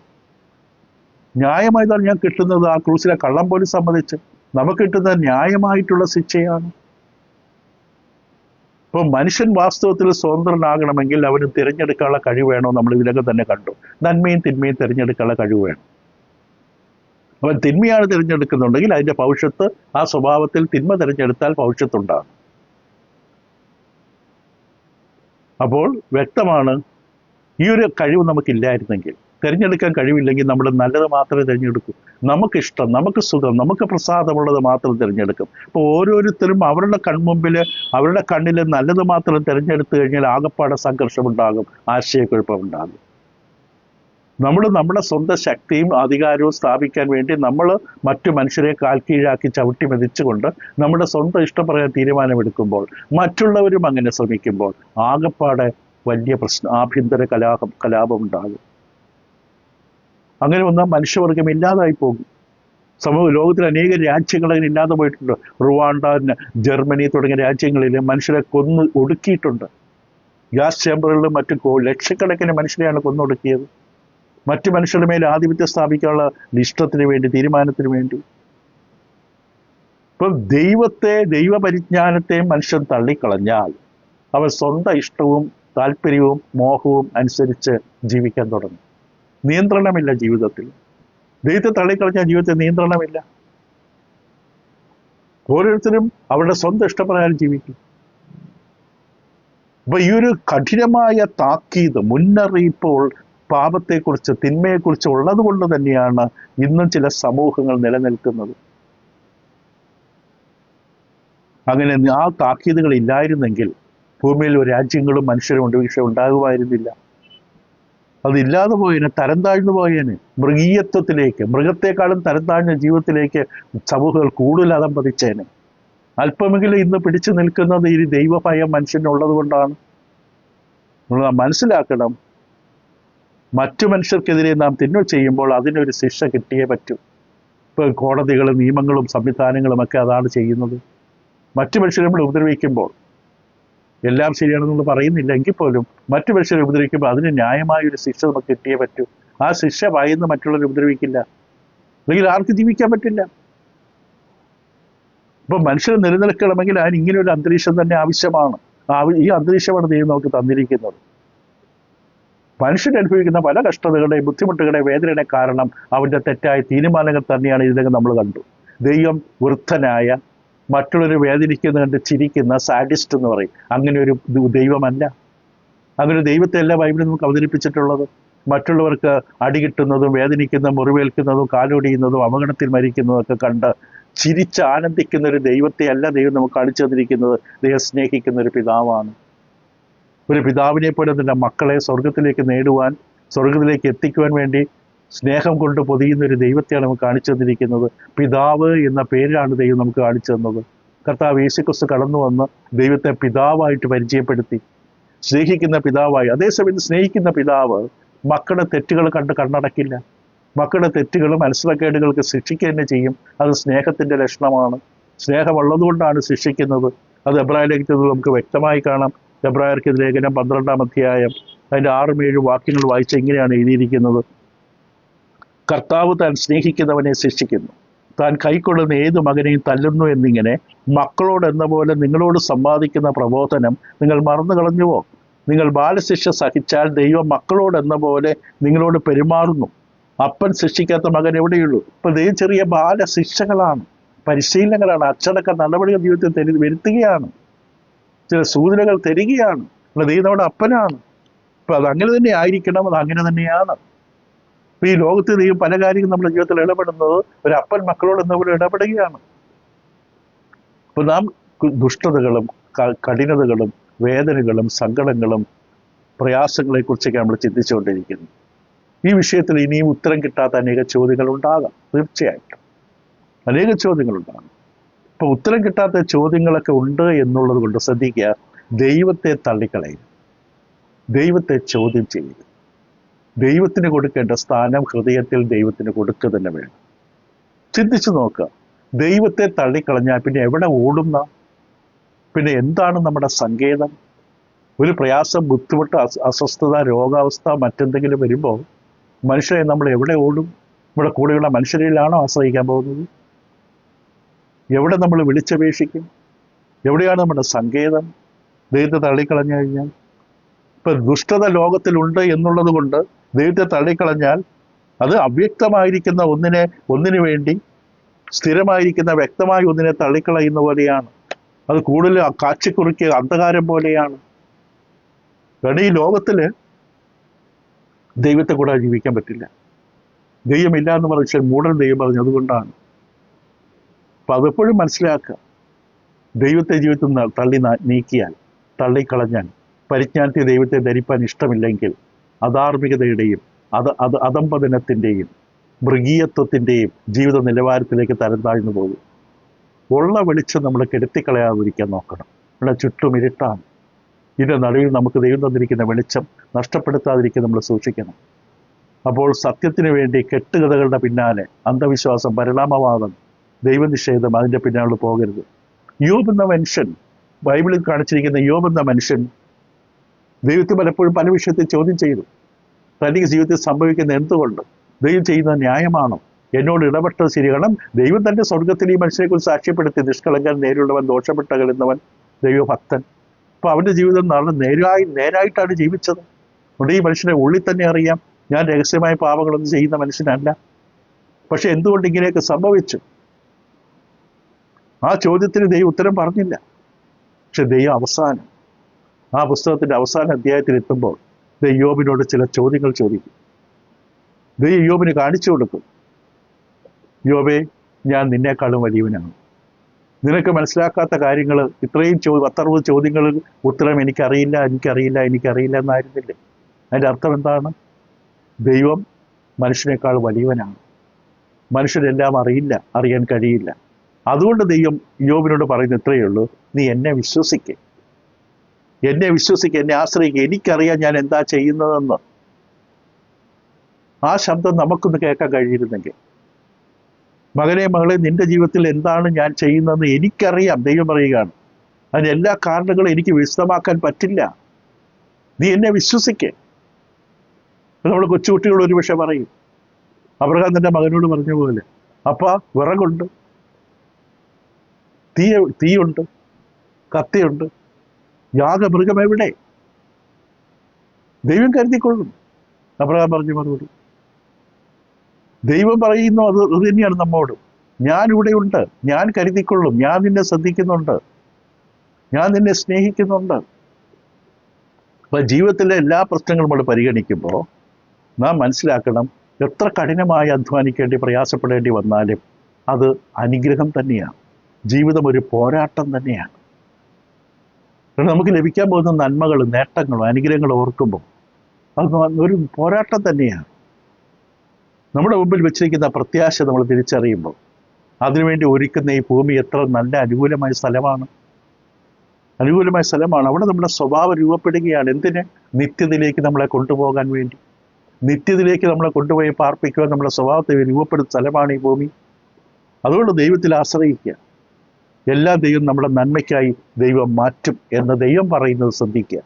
ന്യായമായതാണ് ഞാൻ കിട്ടുന്നത്. ആ ക്രൂസിലെ കള്ളം പോലും സമ്മതിച്ച് നമുക്ക് കിട്ടുന്നത് ന്യായമായിട്ടുള്ള ശിക്ഷയാണ്. ഇപ്പൊ മനുഷ്യൻ വാസ്തവത്തിൽ സ്വതന്ത്രനാകണമെങ്കിൽ അവന് തിരഞ്ഞെടുക്കാനുള്ള കഴിവ് വേണോ? നമ്മൾ ഇതിലൊക്കെ തന്നെ കണ്ടു. നന്മയും തിന്മയും തിരഞ്ഞെടുക്കാനുള്ള കഴിവ് വേണം. അവൻ തിന്മയാണ് തിരഞ്ഞെടുക്കുന്നുണ്ടെങ്കിൽ അതിന്റെ ഭവിഷ്യത്ത്, ആ സ്വഭാവത്തിൽ തിന്മ തിരഞ്ഞെടുത്താൽ ഭവിഷ്യത്തുണ്ടാകും. അപ്പോൾ വ്യക്തമാണ്, ഈ ഒരു കഴിവ് നമുക്കില്ലായിരുന്നെങ്കിൽ, തിരഞ്ഞെടുക്കാൻ കഴിവില്ലെങ്കിൽ നമ്മൾ നല്ലത് മാത്രമേ തിരഞ്ഞെടുക്കൂ. നമുക്കിഷ്ടം, നമുക്ക് സുഖം, നമുക്ക് പ്രസാദമുള്ളത് മാത്രം തിരഞ്ഞെടുക്കും. അപ്പോൾ ഓരോരുത്തരും അവരുടെ കൺമുമ്പിൽ, അവരുടെ കണ്ണിൽ നല്ലത് മാത്രം തിരഞ്ഞെടുത്തു കഴിഞ്ഞാൽ ആകപ്പാടെ സംഘർഷമുണ്ടാകും, ആശയക്കുഴപ്പമുണ്ടാകും. നമ്മൾ നമ്മുടെ സ്വന്തം ശക്തിയും അധികാരവും സ്ഥാപിക്കാൻ വേണ്ടി നമ്മൾ മറ്റു മനുഷ്യരെ കാൽക്കീഴാക്കി ചവിട്ടി മെതിച്ചുകൊണ്ട് നമ്മുടെ സ്വന്തം ഇഷ്ടം പറയാൻ തീരുമാനമെടുക്കുമ്പോൾ, മറ്റുള്ളവരും അങ്ങനെ ശ്രമിക്കുമ്പോൾ ആകപ്പാടെ വലിയ പ്രശ്നം, ആഭ്യന്തര കലാപം ഉണ്ടാകും. അങ്ങനെ വന്നാൽ മനുഷ്യവർഗം ഇല്ലാതായി പോകും. ലോകത്തിൽ അനേക രാജ്യങ്ങൾ അങ്ങനെ ഇല്ലാതെ പോയിട്ടുണ്ട്. റുവാണ്ട, ജർമ്മനി തുടങ്ങിയ രാജ്യങ്ങളിൽ മനുഷ്യരെ കൊന്നു ഒടുക്കിയിട്ടുണ്ട്. ഗ്യാസ് ചേമ്പറുകളിലും മറ്റു ലക്ഷക്കണക്കിന് മനുഷ്യരെയാണ് കൊന്നൊടുക്കിയത്. മറ്റു മനുഷ്യരുടെ മേൽ ആധിപത്യം സ്ഥാപിക്കാനുള്ള ഇഷ്ടത്തിന് വേണ്ടി, തീരുമാനത്തിന് വേണ്ടി. ഇപ്പം ദൈവപരിജ്ഞാനത്തെയും മനുഷ്യൻ തള്ളിക്കളഞ്ഞാൽ അവൻ സ്വന്തം ഇഷ്ടവും താല്പര്യവും മോഹവും അനുസരിച്ച് ജീവിക്കാൻ തുടങ്ങും. നിയന്ത്രണമില്ല ജീവിതത്തിൽ. ദൈവത്തെ തള്ളിക്കളഞ്ഞാൽ ജീവിതത്തിൽ നിയന്ത്രണമില്ല. ഓരോരുത്തരും അവരുടെ സ്വന്തം ഇഷ്ടപ്രകാരം ജീവിക്കും. അപ്പൊ ഈ ഒരു കഠിനമായ താക്കീത്, മുന്നറിയിപ്പോൾ പാപത്തെക്കുറിച്ച്, തിന്മയെക്കുറിച്ച് ഉള്ളത് കൊണ്ട് തന്നെയാണ് ഇന്നും ചില സമൂഹങ്ങൾ നിലനിൽക്കുന്നത്. അങ്ങനെ ആ താക്കീതുകൾ ഇല്ലായിരുന്നെങ്കിൽ ഭൂമിയിൽ ഒരു രാജ്യങ്ങളും മനുഷ്യരും ഉണ്ടാകുമായിരുന്നില്ല. അതില്ലാതെ പോയേനെ, തരം താഴ്ന്നു പോയേനെ. മൃഗീയത്വത്തിലേക്ക്, മൃഗത്തെക്കാളും തരം താഴ്ന്ന ജീവിതത്തിലേക്ക് സമൂഹങ്ങൾ കൂടുതൽ അതമ്പതിച്ചേനെ. അല്പമെങ്കിലും ഇന്ന് പിടിച്ചു നിൽക്കുന്നത് ഈ ദൈവഭയം മനുഷ്യനുള്ളത് കൊണ്ടാണ്. നമ്മൾ മനസ്സിലാക്കണം, മറ്റു മനുഷ്യർക്കെതിരെ നാം തിന്മ ചെയ്യുമ്പോൾ അതിനൊരു ശിക്ഷ കിട്ടിയേ പറ്റൂ. ഇപ്പോൾ കോടതികളും നിയമങ്ങളും സംവിധാനങ്ങളും ഒക്കെ അതാണ് ചെയ്യുന്നത്. മറ്റു മനുഷ്യരെ നമ്മൾ ഉപദ്രവിക്കുമ്പോൾ, എല്ലാം ശരിയാണെന്ന് പറയുന്നില്ല എങ്കിൽ പോലും മറ്റു മനുഷ്യരെ ഉപദ്രവിക്കുമ്പോൾ അതിന് ന്യായമായ ഒരു ശിക്ഷ നമുക്ക് കിട്ടിയേ പറ്റൂ. ആ ശിക്ഷ ഭയന്ന് മറ്റുള്ളവരെ ഉപദ്രവിക്കില്ല, അല്ലെങ്കിൽ ആർക്ക് ജീവിക്കാൻ പറ്റില്ല. ഇപ്പൊ മനുഷ്യർ നിലനിൽക്കണമെങ്കിൽ അതിന് ഇങ്ങനെ ഒരു അന്തരീക്ഷം തന്നെ ആവശ്യമാണ്. ഈ അന്തരീക്ഷമാണ് ദൈവം നമുക്ക് തന്നിരിക്കുന്നത്. മനുഷ്യൻ അനുഭവിക്കുന്ന പല കഷ്ടതകളുടെയും ബുദ്ധിമുട്ടുകളുടെ വേദനയുടെ കാരണം അവന്റെ തെറ്റായ തീരുമാനങ്ങൾ തന്നെയാണ്. ഇതിനകം നമ്മൾ കണ്ടു. ദൈവം വൃദ്ധനായ, മറ്റുള്ളവർ വേദനിക്കുന്ന കണ്ട് ചിരിക്കുന്ന സാഡിസ്റ്റ് എന്ന് പറയും. അങ്ങനെ ഒരു ദൈവമല്ല. അങ്ങനെ ദൈവത്തെ അല്ല ബൈബിളിൽ നമുക്ക് അവതരിപ്പിച്ചിട്ടുള്ളത്. മറ്റുള്ളവർക്ക് അടികിട്ടുന്നതും വേദനിക്കുന്നതും മുറിവേൽക്കുന്നതും കാലൊടിയുന്നതും അപകടത്തിൽ മരിക്കുന്നതും ഒക്കെ കണ്ട് ചിരിച്ച് ആനന്ദിക്കുന്ന ഒരു ദൈവത്തെ അല്ല ദൈവം നമുക്ക് കാണിച്ചു തന്നിരിക്കുന്നത്. ദൈവം സ്നേഹിക്കുന്ന ഒരു പിതാവാണ്. ഒരു പിതാവിനെ പോലെ തന്നെ മക്കളെ സ്വർഗത്തിലേക്ക് നേടുവാൻ, സ്വർഗത്തിലേക്ക് എത്തിക്കുവാൻ വേണ്ടി സ്നേഹം കൊണ്ട് പൊതിയുന്ന ഒരു ദൈവത്തെയാണ് നമുക്ക് കാണിച്ചു തന്നിരിക്കുന്നത്. പിതാവ് എന്ന പേരിലാണ് ദൈവം നമുക്ക് കാണിച്ചു തന്നത്. കർത്താവ് യേശുക്രിസ്തു കടന്നു വന്ന് ദൈവത്തെ പിതാവായിട്ട് പരിചയപ്പെടുത്തി, സ്നേഹിക്കുന്ന പിതാവായി. അതേസമയത്ത് സ്നേഹിക്കുന്ന പിതാവ് മക്കളുടെ തെറ്റുകൾ കണ്ട് കണ്ണടക്കില്ല. മക്കളുടെ തെറ്റുകളും മനസ്സിലക്കേടുകൾക്ക് ശിക്ഷിക്കുക തന്നെ ചെയ്യും. അത് സ്നേഹത്തിന്റെ ലക്ഷണമാണ്. സ്നേഹമുള്ളതുകൊണ്ടാണ് ശിക്ഷിക്കുന്നത്. അത് എബ്രായ ലേഖനത്തിൽ നമുക്ക് വ്യക്തമായി കാണാം. എബ്രായർക്ക് ലേഖനം 12-ാം അധ്യായം അതിൻ്റെ 6-7 വാക്യങ്ങൾ വായിച്ച ഇങ്ങനെയാണ് എഴുതിയിരിക്കുന്നത്: കർത്താവ് താൻ സ്നേഹിക്കുന്നവനെ ശിക്ഷിക്കുന്നു, താൻ കൈക്കൊള്ളുന്ന ഏത് മകനെയും തല്ലുന്നു എന്നിങ്ങനെ മക്കളോട് എന്ന പോലെ നിങ്ങളോട് സമ്പാദിക്കുന്ന പ്രബോധനം നിങ്ങൾ മറന്നു കളഞ്ഞുവോ? നിങ്ങൾ ബാലശിക്ഷ സഹിച്ചാൽ ദൈവം മക്കളോട് എന്ന പോലെ നിങ്ങളോട് പെരുമാറുന്നു. അപ്പൻ ശിക്ഷിക്കാത്ത മകൻ എവിടെയുള്ളൂ? ഇപ്പൊ ദൈവം ചെറിയ ബാലശിക്ഷകളാണ്, പരിശീലനങ്ങളാണ്, അച്ചടക്ക നടപടികൾ ജീവിതത്തിൽ വരുത്തുകയാണ്, ചില സൂചനകൾ തരികയാണ്. ദൈവം നമ്മുടെ അപ്പനാണ്. അപ്പൊ അത് അങ്ങനെ തന്നെ ആയിരിക്കണം, അത് അങ്ങനെ തന്നെയാണ്. അപ്പൊ ഈ ലോകത്ത് ദൈവം പല കാര്യങ്ങളും നമ്മുടെ ജീവിതത്തിൽ ഇടപെടുന്നത് ഒരു അപ്പൻ മക്കളോട് എന്ന പോലെ ഇടപെടുകയാണ്. അപ്പൊ നാം ദുഷ്ടതകളും കഠിനതകളും വേദനകളും സങ്കടങ്ങളും പ്രയാസങ്ങളെ കുറിച്ചൊക്കെ നമ്മൾ ചിന്തിച്ചുകൊണ്ടിരിക്കുന്നു. ഈ വിഷയത്തിൽ ഇനിയും ഉത്തരം കിട്ടാത്ത അനേക ചോദ്യങ്ങൾ ഉണ്ടാകാം. തീർച്ചയായിട്ടും അനേക ചോദ്യങ്ങളുണ്ടാകും. ഇപ്പൊ ഉത്തരം കിട്ടാത്ത ചോദ്യങ്ങളൊക്കെ ഉണ്ട് എന്നുള്ളത് കൊണ്ട് ശ്രദ്ധിക്കുക, ദൈവത്തെ തള്ളിക്കളയുക, ദൈവത്തെ ചോദ്യം ചെയ്യുക. ദൈവത്തിന് കൊടുക്കേണ്ട സ്ഥാനം ഹൃദയത്തിൽ ദൈവത്തിന് കൊടുക്കുക തന്നെ വേണം. ചിന്തിച്ചു നോക്കുക, ദൈവത്തെ തള്ളിക്കളഞ്ഞാൽ പിന്നെ എവിടെ ഓടുന്ന, പിന്നെ എന്താണ് നമ്മുടെ സങ്കേതം? ഒരു പ്രയാസം, ബുദ്ധിമുട്ട്, അസ്വസ്ഥത, രോഗാവസ്ഥ, മറ്റെന്തെങ്കിലും വരുമ്പോൾ മനുഷ്യരെ നമ്മൾ എവിടെ ഓടും? നമ്മുടെ കൂടെയുള്ള മനുഷ്യരിലാണോ ആശ്രയിക്കാൻ പോകുന്നത്? എവിടെ നമ്മൾ വിളിച്ചപേക്ഷിക്കും? എവിടെയാണ് നമ്മുടെ സങ്കേതം? ദൈവത്തെ തള്ളിക്കളഞ്ഞു കഴിഞ്ഞാൽ, ഇപ്പൊ ദുഷ്ടത ലോകത്തിലുണ്ട് എന്നുള്ളത് കൊണ്ട് ദൈവത്തെ തള്ളിക്കളഞ്ഞാൽ അത് അവ്യക്തമായിരിക്കുന്ന ഒന്നിനു വേണ്ടി സ്ഥിരമായിരിക്കുന്ന വ്യക്തമായ ഒന്നിനെ തള്ളിക്കളയുന്ന പോലെയാണ്. അത് കൂടുതൽ കാച്ചിക്കുറുക്കിയ അന്ധകാരം പോലെയാണ്. കാരണം ഈ ലോകത്തില് ദൈവത്തെ കൂടാതെ ജീവിക്കാൻ പറ്റില്ല. ദൈവമില്ല എന്ന് പറഞ്ഞാൽ മൂടൽ ദൈവം പറഞ്ഞു. അതുകൊണ്ടാണ്. അപ്പൊ അതെപ്പോഴും മനസ്സിലാക്കുക, ദൈവത്തെ ജീവിതത്തിൽ നിന്ന് നീക്കിയാൽ, തള്ളിക്കളഞ്ഞാൽ, പരിജ്ഞാനത്തെ ദൈവത്തെ ധരിപ്പാൻ ഇഷ്ടമില്ലെങ്കിൽ അധാർമികതയുടെയും അധംപതനത്തിൻ്റെയും മൃഗീയത്വത്തിൻ്റെയും ജീവിത നിലവാരത്തിലേക്ക് തരം താഴ്ന്നു പോകും. ഉള്ള വെളിച്ചം നമ്മൾ കെടുത്തിക്കളയാതിരിക്കാൻ നോക്കണം. ഇവിടെ ചുറ്റും ഇരുട്ടാണ്. ഇതിൻ്റെ നടുവിൽ നമുക്ക് ദൈവം തന്നിരിക്കുന്ന വെളിച്ചം നഷ്ടപ്പെടുത്താതിരിക്കാൻ നമ്മൾ സൂക്ഷിക്കണം. അപ്പോൾ സത്യത്തിന് വേണ്ടി കെട്ടുകഥകളുടെ പിന്നാലെ, അന്ധവിശ്വാസം, പരിണാമവാദം, ദൈവനിഷേധം, അതിൻ്റെ പിന്നാലെ പോകരുത്. യോബ് എന്ന മനുഷ്യൻ, ബൈബിളിൽ കാണിച്ചിരിക്കുന്ന യോബ് എന്ന മനുഷ്യൻ ദൈവത്തെ പലപ്പോഴും പല വിഷയത്തിൽ ചോദ്യം ചെയ്തു. തനിക്ക് ജീവിതത്തിൽ സംഭവിക്കുന്ന എന്തുകൊണ്ട്? ദൈവം ചെയ്യുന്ന ന്യായമാണോ? എന്നോട് ഇടപെട്ടത് ശരി? കാരണം ദൈവം തന്റെ സ്വർഗത്തിൽ ഈ മനുഷ്യനെക്കുറിച്ച് സാക്ഷ്യപ്പെടുത്തി, നിഷ്കളങ്കൻ, നേരുള്ളവൻ, ദോഷപ്പെട്ടകലുന്നവൻ, ദൈവഭക്തൻ. അപ്പൊ അവന്റെ ജീവിതം നല്ല നേരായിട്ടാണ് ജീവിച്ചത്. അതുകൊണ്ട് ഈ മനുഷ്യനെ ഉള്ളിൽ തന്നെ അറിയാം, ഞാൻ രഹസ്യമായ പാപങ്ങളൊന്നും ചെയ്യുന്ന മനുഷ്യനല്ല. പക്ഷെ എന്തുകൊണ്ട് ഇങ്ങനെയൊക്കെ സംഭവിച്ചു? ആ ചോദ്യത്തിന് ദൈവം ഉത്തരം പറഞ്ഞില്ല. പക്ഷെ ദൈവം അവസാനം, ആ പുസ്തകത്തിന്റെ അവസാന അധ്യായത്തിൽ എത്തുമ്പോൾ യോബിനോട് ചില ചോദ്യങ്ങൾ ചോദിക്കും. ദൈവം യോബിന് കാണിച്ചു കൊടുക്കും, യോബേ, ഞാൻ നിന്നേക്കാളും വലിയവനാണ്. നിനക്ക് മനസ്സിലാക്കാത്ത കാര്യങ്ങൾ, ഇത്രയും 10-60 ചോദ്യങ്ങളിൽ ഉത്തരം എനിക്കറിയില്ല എന്നായിരുന്നില്ലേ? അതിൻ്റെ അർത്ഥം എന്താണ്? ദൈവം മനുഷ്യനേക്കാൾ വലിയവനാണ്. മനുഷ്യരെല്ലാം അറിയാൻ കഴിയില്ല. അതുകൊണ്ട് ദൈവം യോബിനോട് പറയുന്ന ഇത്രയേ ഉള്ളൂ, നീ എന്നെ വിശ്വസിക്ക്, എന്നെ ആശ്രയിക്കുക, എനിക്കറിയാം ഞാൻ എന്താ ചെയ്യുന്നതെന്ന്. ആ ശബ്ദം നമുക്കൊന്ന് കേൾക്കാൻ കഴിയിരുന്നെങ്കിൽ, മകനെ മകളെ, നിന്റെ ജീവിതത്തിൽ എന്താണ് ഞാൻ ചെയ്യുന്നതെന്ന് എനിക്കറിയാം, ദൈവം പറയുകയാണ്. അതിന് എല്ലാ കാരണങ്ങളും എനിക്ക് വിശദമാക്കാൻ പറ്റില്ല, നീ എന്നെ വിശ്വസിക്ക്. നമ്മൾ കൊച്ചുകുട്ടികൾ ഒരു പക്ഷെ പറയും, അബ്രഹാം തന്റെ മകനോട് പറഞ്ഞ പോലെ, അപ്പ വിറകുണ്ട്, തീയുണ്ട്, കത്തിയുണ്ട്, യാഗമൃഗം എവിടെ? ദൈവം കരുതിക്കൊള്ളും. അബ്രഹാം പറഞ്ഞു മറുപടി. ദൈവം പറയുന്നു അത് തന്നെയാണ് നമ്മോട്, ഞാൻ ഇവിടെയുണ്ട്, ഞാൻ കരുതിക്കൊള്ളും, ഞാൻ നിന്നെ ശ്രദ്ധിക്കുന്നുണ്ട്, ഞാൻ നിന്നെ സ്നേഹിക്കുന്നുണ്ട്. അപ്പൊ ജീവിതത്തിലെ എല്ലാ പ്രശ്നങ്ങളും നമ്മൾ പരിഗണിക്കുമ്പോൾ നാം മനസ്സിലാക്കണം, എത്ര കഠിനമായി അധ്വാനിക്കേണ്ടി പ്രയാസപ്പെടേണ്ടി വന്നാലും അത് അനുഗ്രഹം തന്നെയാണ്. ജീവിതം ഒരു പോരാട്ടം തന്നെയാണ്. നമുക്ക് ലഭിക്കാൻ പോകുന്ന നന്മകളും നേട്ടങ്ങളും അനുഗ്രഹങ്ങളും ഓർക്കുമ്പോൾ അത് ഒരു പോരാട്ടം തന്നെയാണ്. നമ്മുടെ മുമ്പിൽ വെച്ചിരിക്കുന്ന പ്രത്യാശ നമ്മൾ തിരിച്ചറിയുമ്പോൾ അതിനുവേണ്ടി ഒരുക്കുന്ന ഈ ഭൂമി എത്ര നല്ല അനുകൂലമായ സ്ഥലമാണ്. അവിടെ നമ്മുടെ സ്വഭാവം രൂപപ്പെടുകയാണ്. എന്തിന്? നിത്യതയിലേക്ക് നമ്മളെ കൊണ്ടുപോകാൻ വേണ്ടി. നിത്യതയിലേക്ക് നമ്മളെ കൊണ്ടുപോയി പാർപ്പിക്കുവാൻ നമ്മുടെ സ്വഭാവത്തെ രൂപപ്പെടുന്ന സ്ഥലമാണ് ഈ ഭൂമി. അതുകൊണ്ട് ദൈവത്തിൽ ആശ്രയിക്കുക. എല്ലാ ദൈവം നമ്മുടെ നന്മയ്ക്കായി ദൈവം മാറ്റും എന്ന് ദൈവം പറയുന്നത് ശ്രദ്ധിക്കുക.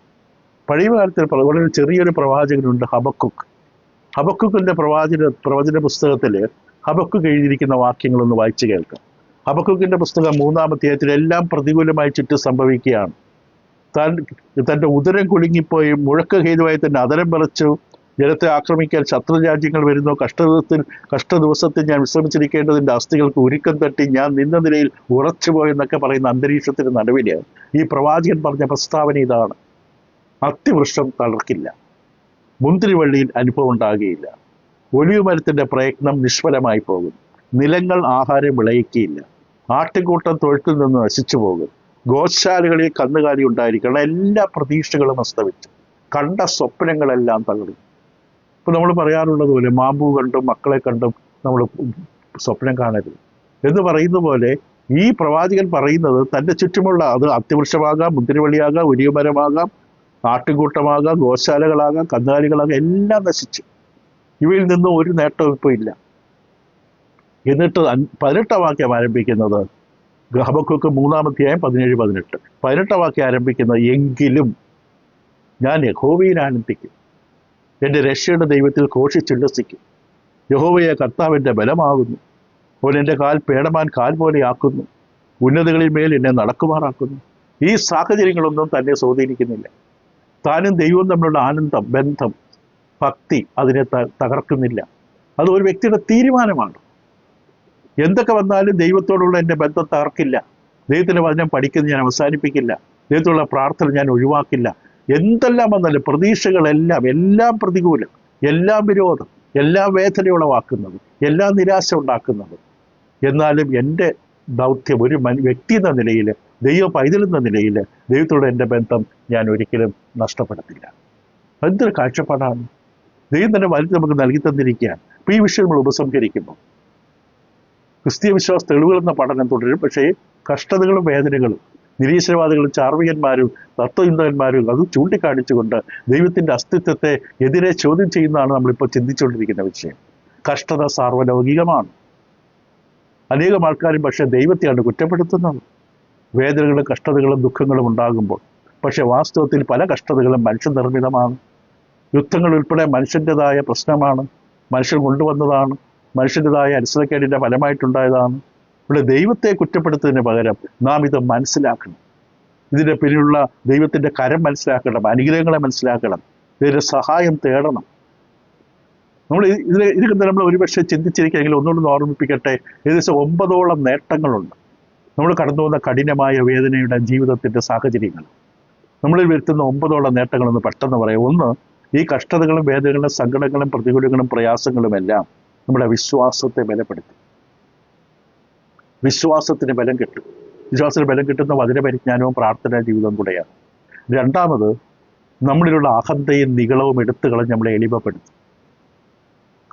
പഴയ കാലത്തിൽ വളരെ ചെറിയൊരു പ്രവാചകനുണ്ട്, ഹബക്കുക്ക്. ഹബക്കുക്കിന്റെ പ്രവചന പുസ്തകത്തിൽ ഹബക്കുക്ക് എഴുതിയിരിക്കുന്ന വാക്യങ്ങളൊന്ന് വായിച്ചു കേൾക്കാം. ഹബക്കുക്കിന്റെ പുസ്തകം 3-ാം അധ്യായത്തിൽ എല്ലാം പ്രതികൂലമായി ചുറ്റും സംഭവിക്കുകയാണ്. തന്റെ ഉദരം കുലുങ്ങിപ്പോയി, മുഴക്ക ഹേതുവായി തന്നെ അതരം വിറച്ചു, ജനത്തെ ആക്രമിക്കാൻ ശത്രുരാജ്യങ്ങൾ വരുന്നു, കഷ്ടദിവസത്തിൽ ഞാൻ വിശ്രമിച്ചിരിക്കേണ്ടതിന്റെ അസ്ഥികൾക്ക് ഉരുക്കം തട്ടി ഞാൻ നിന്ന നിലയിൽ ഉറച്ചുപോയെന്നൊക്കെ പറയുന്ന അന്തരീക്ഷത്തിന് നടുവില് ഈ പ്രവാചകൻ പറഞ്ഞ പ്രസ്താവന ഇതാണ്: അത്തിവൃക്ഷം തളർക്കില്ല, മുന്തിരിവള്ളിയിൽ അനുഭവം ഉണ്ടാകുകയില്ല, ഒലിവുമരത്തിന്റെ പ്രയത്നം നിഷ്ഫലമായി പോകും, നിലങ്ങൾ ആഹാരം വിളയിക്കുകയില്ല, ആട്ടിൻകൂട്ടം തൊഴുത്തിൽ നിന്ന് നശിച്ചു പോകും, ഗോശാലകളിൽ കന്നുകാലി ഉണ്ടായിരിക്കണം, എല്ലാ പ്രതീക്ഷകളും അസ്തമിച്ചു, കണ്ട സ്വപ്നങ്ങളെല്ലാം തകർന്നു. ഇപ്പൊ നമ്മൾ പറയാറുള്ളത് പോലെ, മാമ്പൂ കണ്ടും മക്കളെ കണ്ടും നമ്മൾ സ്വപ്നം കാണരുത് എന്ന് പറയുന്ന പോലെ, ഈ പ്രവാചകൻ പറയുന്നത് തൻ്റെ ചുറ്റുമുള്ള, അത് അത്തിവൃക്ഷമാകാം, മുന്തിരിവള്ളിയാകാം, ഒലിവുമരമാകാം, ആട്ടിൻകൂട്ടമാകാം, ഗോശാലകളാകാം, കന്നുകാലികളാകാം, എല്ലാം നശിച്ചു. ഇവയിൽ നിന്നും ഒരു നേട്ടവും ഇപ്പോൾ ഇല്ല. എന്നിട്ട് 18 വാക്യം ആരംഭിക്കുന്നത്, ഹബക്കുക്ക് 3-ാം അധ്യായം 17-18. 18 വാക്യം ആരംഭിക്കുന്നത്, എങ്കിലും ഞാൻ യഹോവയിൽ ആനന്ദിക്കും, എൻ്റെ രക്ഷയുടെ ദൈവത്തിൽ ഘോഷിച്ചുല്ലസിക്കും. യഹോവയെ കർത്താവിൻ്റെ ബലമാകുന്നു, അവൻ എൻ്റെ കാൽ പേടമാൻ കാൽ പോലെ ആക്കുന്നു, ഉന്നതകളിൽ മേൽ എന്നെ നടക്കുമാറാക്കുന്നു. ഈ സാഹചര്യങ്ങളൊന്നും തന്നെ സ്വാധീനിക്കുന്നില്ല. താനും ദൈവവും തമ്മിലുള്ള ആനന്ദം, ബന്ധം, ഭക്തി അതിനെ തകർക്കുന്നില്ല. അത് ഒരു വ്യക്തിയുടെ തീരുമാനമാണ്. എന്തൊക്കെ വന്നാലും ദൈവത്തോടുള്ള എൻ്റെ ബന്ധം തകർക്കില്ല. ദൈവത്തിൻ്റെ വചനം പഠിക്കുന്നത് ഞാൻ അവസാനിപ്പിക്കില്ല. ദൈവത്തോടുള്ള പ്രാർത്ഥന ഞാൻ ഒഴിവാക്കില്ല. എന്തെല്ലാം വന്നാലും എല്ലാം പ്രതികൂലം, എല്ലാം വിരോധം, എല്ലാം വേദന ഉളവാക്കുന്നത്, എല്ലാം നിരാശ ഉണ്ടാക്കുന്നത്. എന്നാലും എൻ്റെ ദൗത്യം ഒരു വ്യക്തി എന്ന നിലയിൽ, ദൈവ പൈതലെന്ന നിലയിൽ ദൈവത്തോട് എൻ്റെ ബന്ധം ഞാൻ ഒരിക്കലും നഷ്ടപ്പെടുത്തില്ല. എന്തൊരു കാഴ്ചപ്പാടാണ് ദൈവം തന്നെ വലുത് നമുക്ക് നൽകി തന്നിരിക്കുകയാണ്. അപ്പോൾ ഈ വിഷയം നമ്മൾ ഉപസംഹരിക്കുമ്പോൾ, ക്രിസ്തീയ വിശ്വാസ തെളിവുകൾ എന്ന പഠനം തുടരും. പക്ഷേ കഷ്ടതകളും വേദനകളും നിരീശ്വരവാദികളും ചാർവികന്മാരും തത്വചിന്തകന്മാരും അത് ചൂണ്ടിക്കാണിച്ചുകൊണ്ട് ദൈവത്തിൻ്റെ അസ്തിത്വത്തെ എതിരെ ചോദ്യം ചെയ്യുന്നതാണ് നമ്മളിപ്പോൾ ചിന്തിച്ചുകൊണ്ടിരിക്കുന്ന വിഷയം. കഷ്ടത സാർവലൗകികമാണ്. അനേകം ആൾക്കാരും പക്ഷേ ദൈവത്തെയാണ് കുറ്റപ്പെടുത്തുന്നത്. വേദനകളും കഷ്ടതകളും ദുഃഖങ്ങളും ഉണ്ടാകുമ്പോൾ പക്ഷെ വാസ്തവത്തിൽ പല കഷ്ടതകളും മനുഷ്യനിർമ്മിതമാണ്. യുദ്ധങ്ങൾ ഉൾപ്പെടെ മനുഷ്യൻ്റെതായ പ്രശ്നമാണ്, മനുഷ്യൻ കൊണ്ടുവന്നതാണ്, മനുഷ്യൻ്റെതായ അനുസരണക്കേടിൻ്റെ ഫലമായിട്ടുണ്ടായതാണ്. ഇവിടെ ദൈവത്തെ കുറ്റപ്പെടുത്തുന്നതിന് പകരം നാം ഇത് മനസ്സിലാക്കണം. ഇതിൻ്റെ പിന്നിലുള്ള ദൈവത്തിൻ്റെ കരം മനസ്സിലാക്കണം, അനുഗ്രഹങ്ങളെ മനസ്സിലാക്കണം, ഇതിൻ്റെ സഹായം തേടണം. ഇതിൽ നമ്മൾ ഒരുപക്ഷെ ചിന്തിച്ചിരിക്കുകയെങ്കിൽ ഒന്നുകൂടി ഓർമ്മിപ്പിക്കട്ടെ, ഏകദേശം 9ഓളം നേട്ടങ്ങളുണ്ട് നമ്മൾ കടന്നു പോകുന്ന കഠിനമായ വേദനയുടെ ജീവിതത്തിൻ്റെ സാഹചര്യങ്ങൾ. നമ്മളിൽ വരുത്തുന്ന 9ഓളം നേട്ടങ്ങളെന്ന് പെട്ടെന്ന് പറയാം. ഒന്ന്, ഈ കഷ്ടതകളും വേദനകളും സങ്കടങ്ങളും പ്രതികൂലങ്ങളും പ്രയാസങ്ങളും എല്ലാം നമ്മുടെ വിശ്വാസത്തെ ബലപ്പെടുത്തും. വിശ്വാസത്തിന് ബലം കിട്ടും. വിശ്വാസത്തിന് ബലം കിട്ടുന്ന വചനപരിജ്ഞാനവും പ്രാർത്ഥനാ ജീവിതവും കൂടെയാണ്. രണ്ടാമത്, നമ്മളിലുള്ള അഹന്തയും നികളവും എടുത്തു കളഞ്ഞ് നമ്മളെ എളിമപ്പെടുത്തും.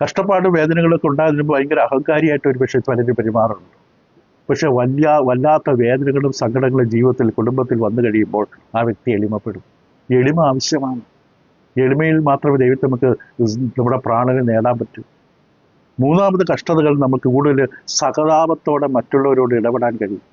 കഷ്ടപ്പാടും വേദനകളൊക്കെ ഉണ്ടായതിന് ഭയങ്കര അഹങ്കാരിയായിട്ട് ഒരു പക്ഷേ പലരും പെരുമാറുന്നുണ്ട്. പക്ഷെ വല്ലാത്ത വേദനകളും സങ്കടങ്ങളും ജീവിതത്തിൽ കുടുംബത്തിൽ വന്നു കഴിയുമ്പോൾ ആ വ്യക്തി എളിമപ്പെടും. എളിമ ആവശ്യമാണ്. എളിമയിൽ മാത്രമേ ദൈവത്തെ നമുക്ക് നമ്മുടെ പ്രാണനെ നേടാൻ പറ്റൂ. മൂന്നാമത് കഷ്ടതകൾ നമുക്ക് കൂടുതൽ സഹതാപത്തോടെ മറ്റുള്ളവരോട് ഇടപെടാൻ കഴിയും.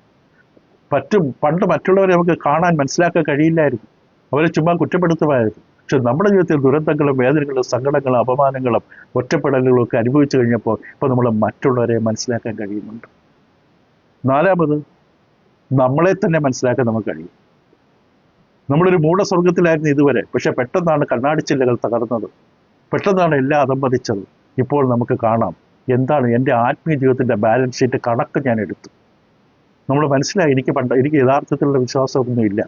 പണ്ട് മറ്റുള്ളവരെ നമുക്ക് കാണാൻ മനസ്സിലാക്കാൻ കഴിയില്ലായിരുന്നു. അവരെ ചുമ്മാ കുറ്റപ്പെടുത്തുമായിരുന്നു. പക്ഷെ നമ്മുടെ ജീവിതത്തിൽ ദുരന്തങ്ങളും വേദനകളും സങ്കടങ്ങളും അപമാനങ്ങളും ഒറ്റപ്പെടലുകളും ഒക്കെ അനുഭവിച്ചു കഴിഞ്ഞപ്പോൾ ഇപ്പോൾ നമ്മൾ മറ്റുള്ളവരെ മനസ്സിലാക്കാൻ കഴിയുന്നുണ്ട്. നാലാമത് നമ്മളെ തന്നെ മനസ്സിലാക്കാൻ നമുക്ക് കഴിയും. നമ്മളൊരു മൂഢസ്വർഗത്തിലായിരുന്നു ഇതുവരെ. പക്ഷെ പെട്ടെന്നാണ് കണ്ണാടിച്ചില്ലകൾ തകർന്നത്. പെട്ടെന്നാണ് എല്ലാം അധംപതിച്ചത്. ഇപ്പോൾ നമുക്ക് കാണാം എന്താണ് എൻ്റെ ആത്മീയ ജീവിതത്തിൻ്റെ ബാലൻസ് ഷീറ്റ് കണക്ക് ഞാൻ എടുത്തു. നമ്മൾ മനസ്സിലായി എനിക്ക് യഥാർത്ഥത്തിലുള്ള വിശ്വാസമൊന്നുമില്ല,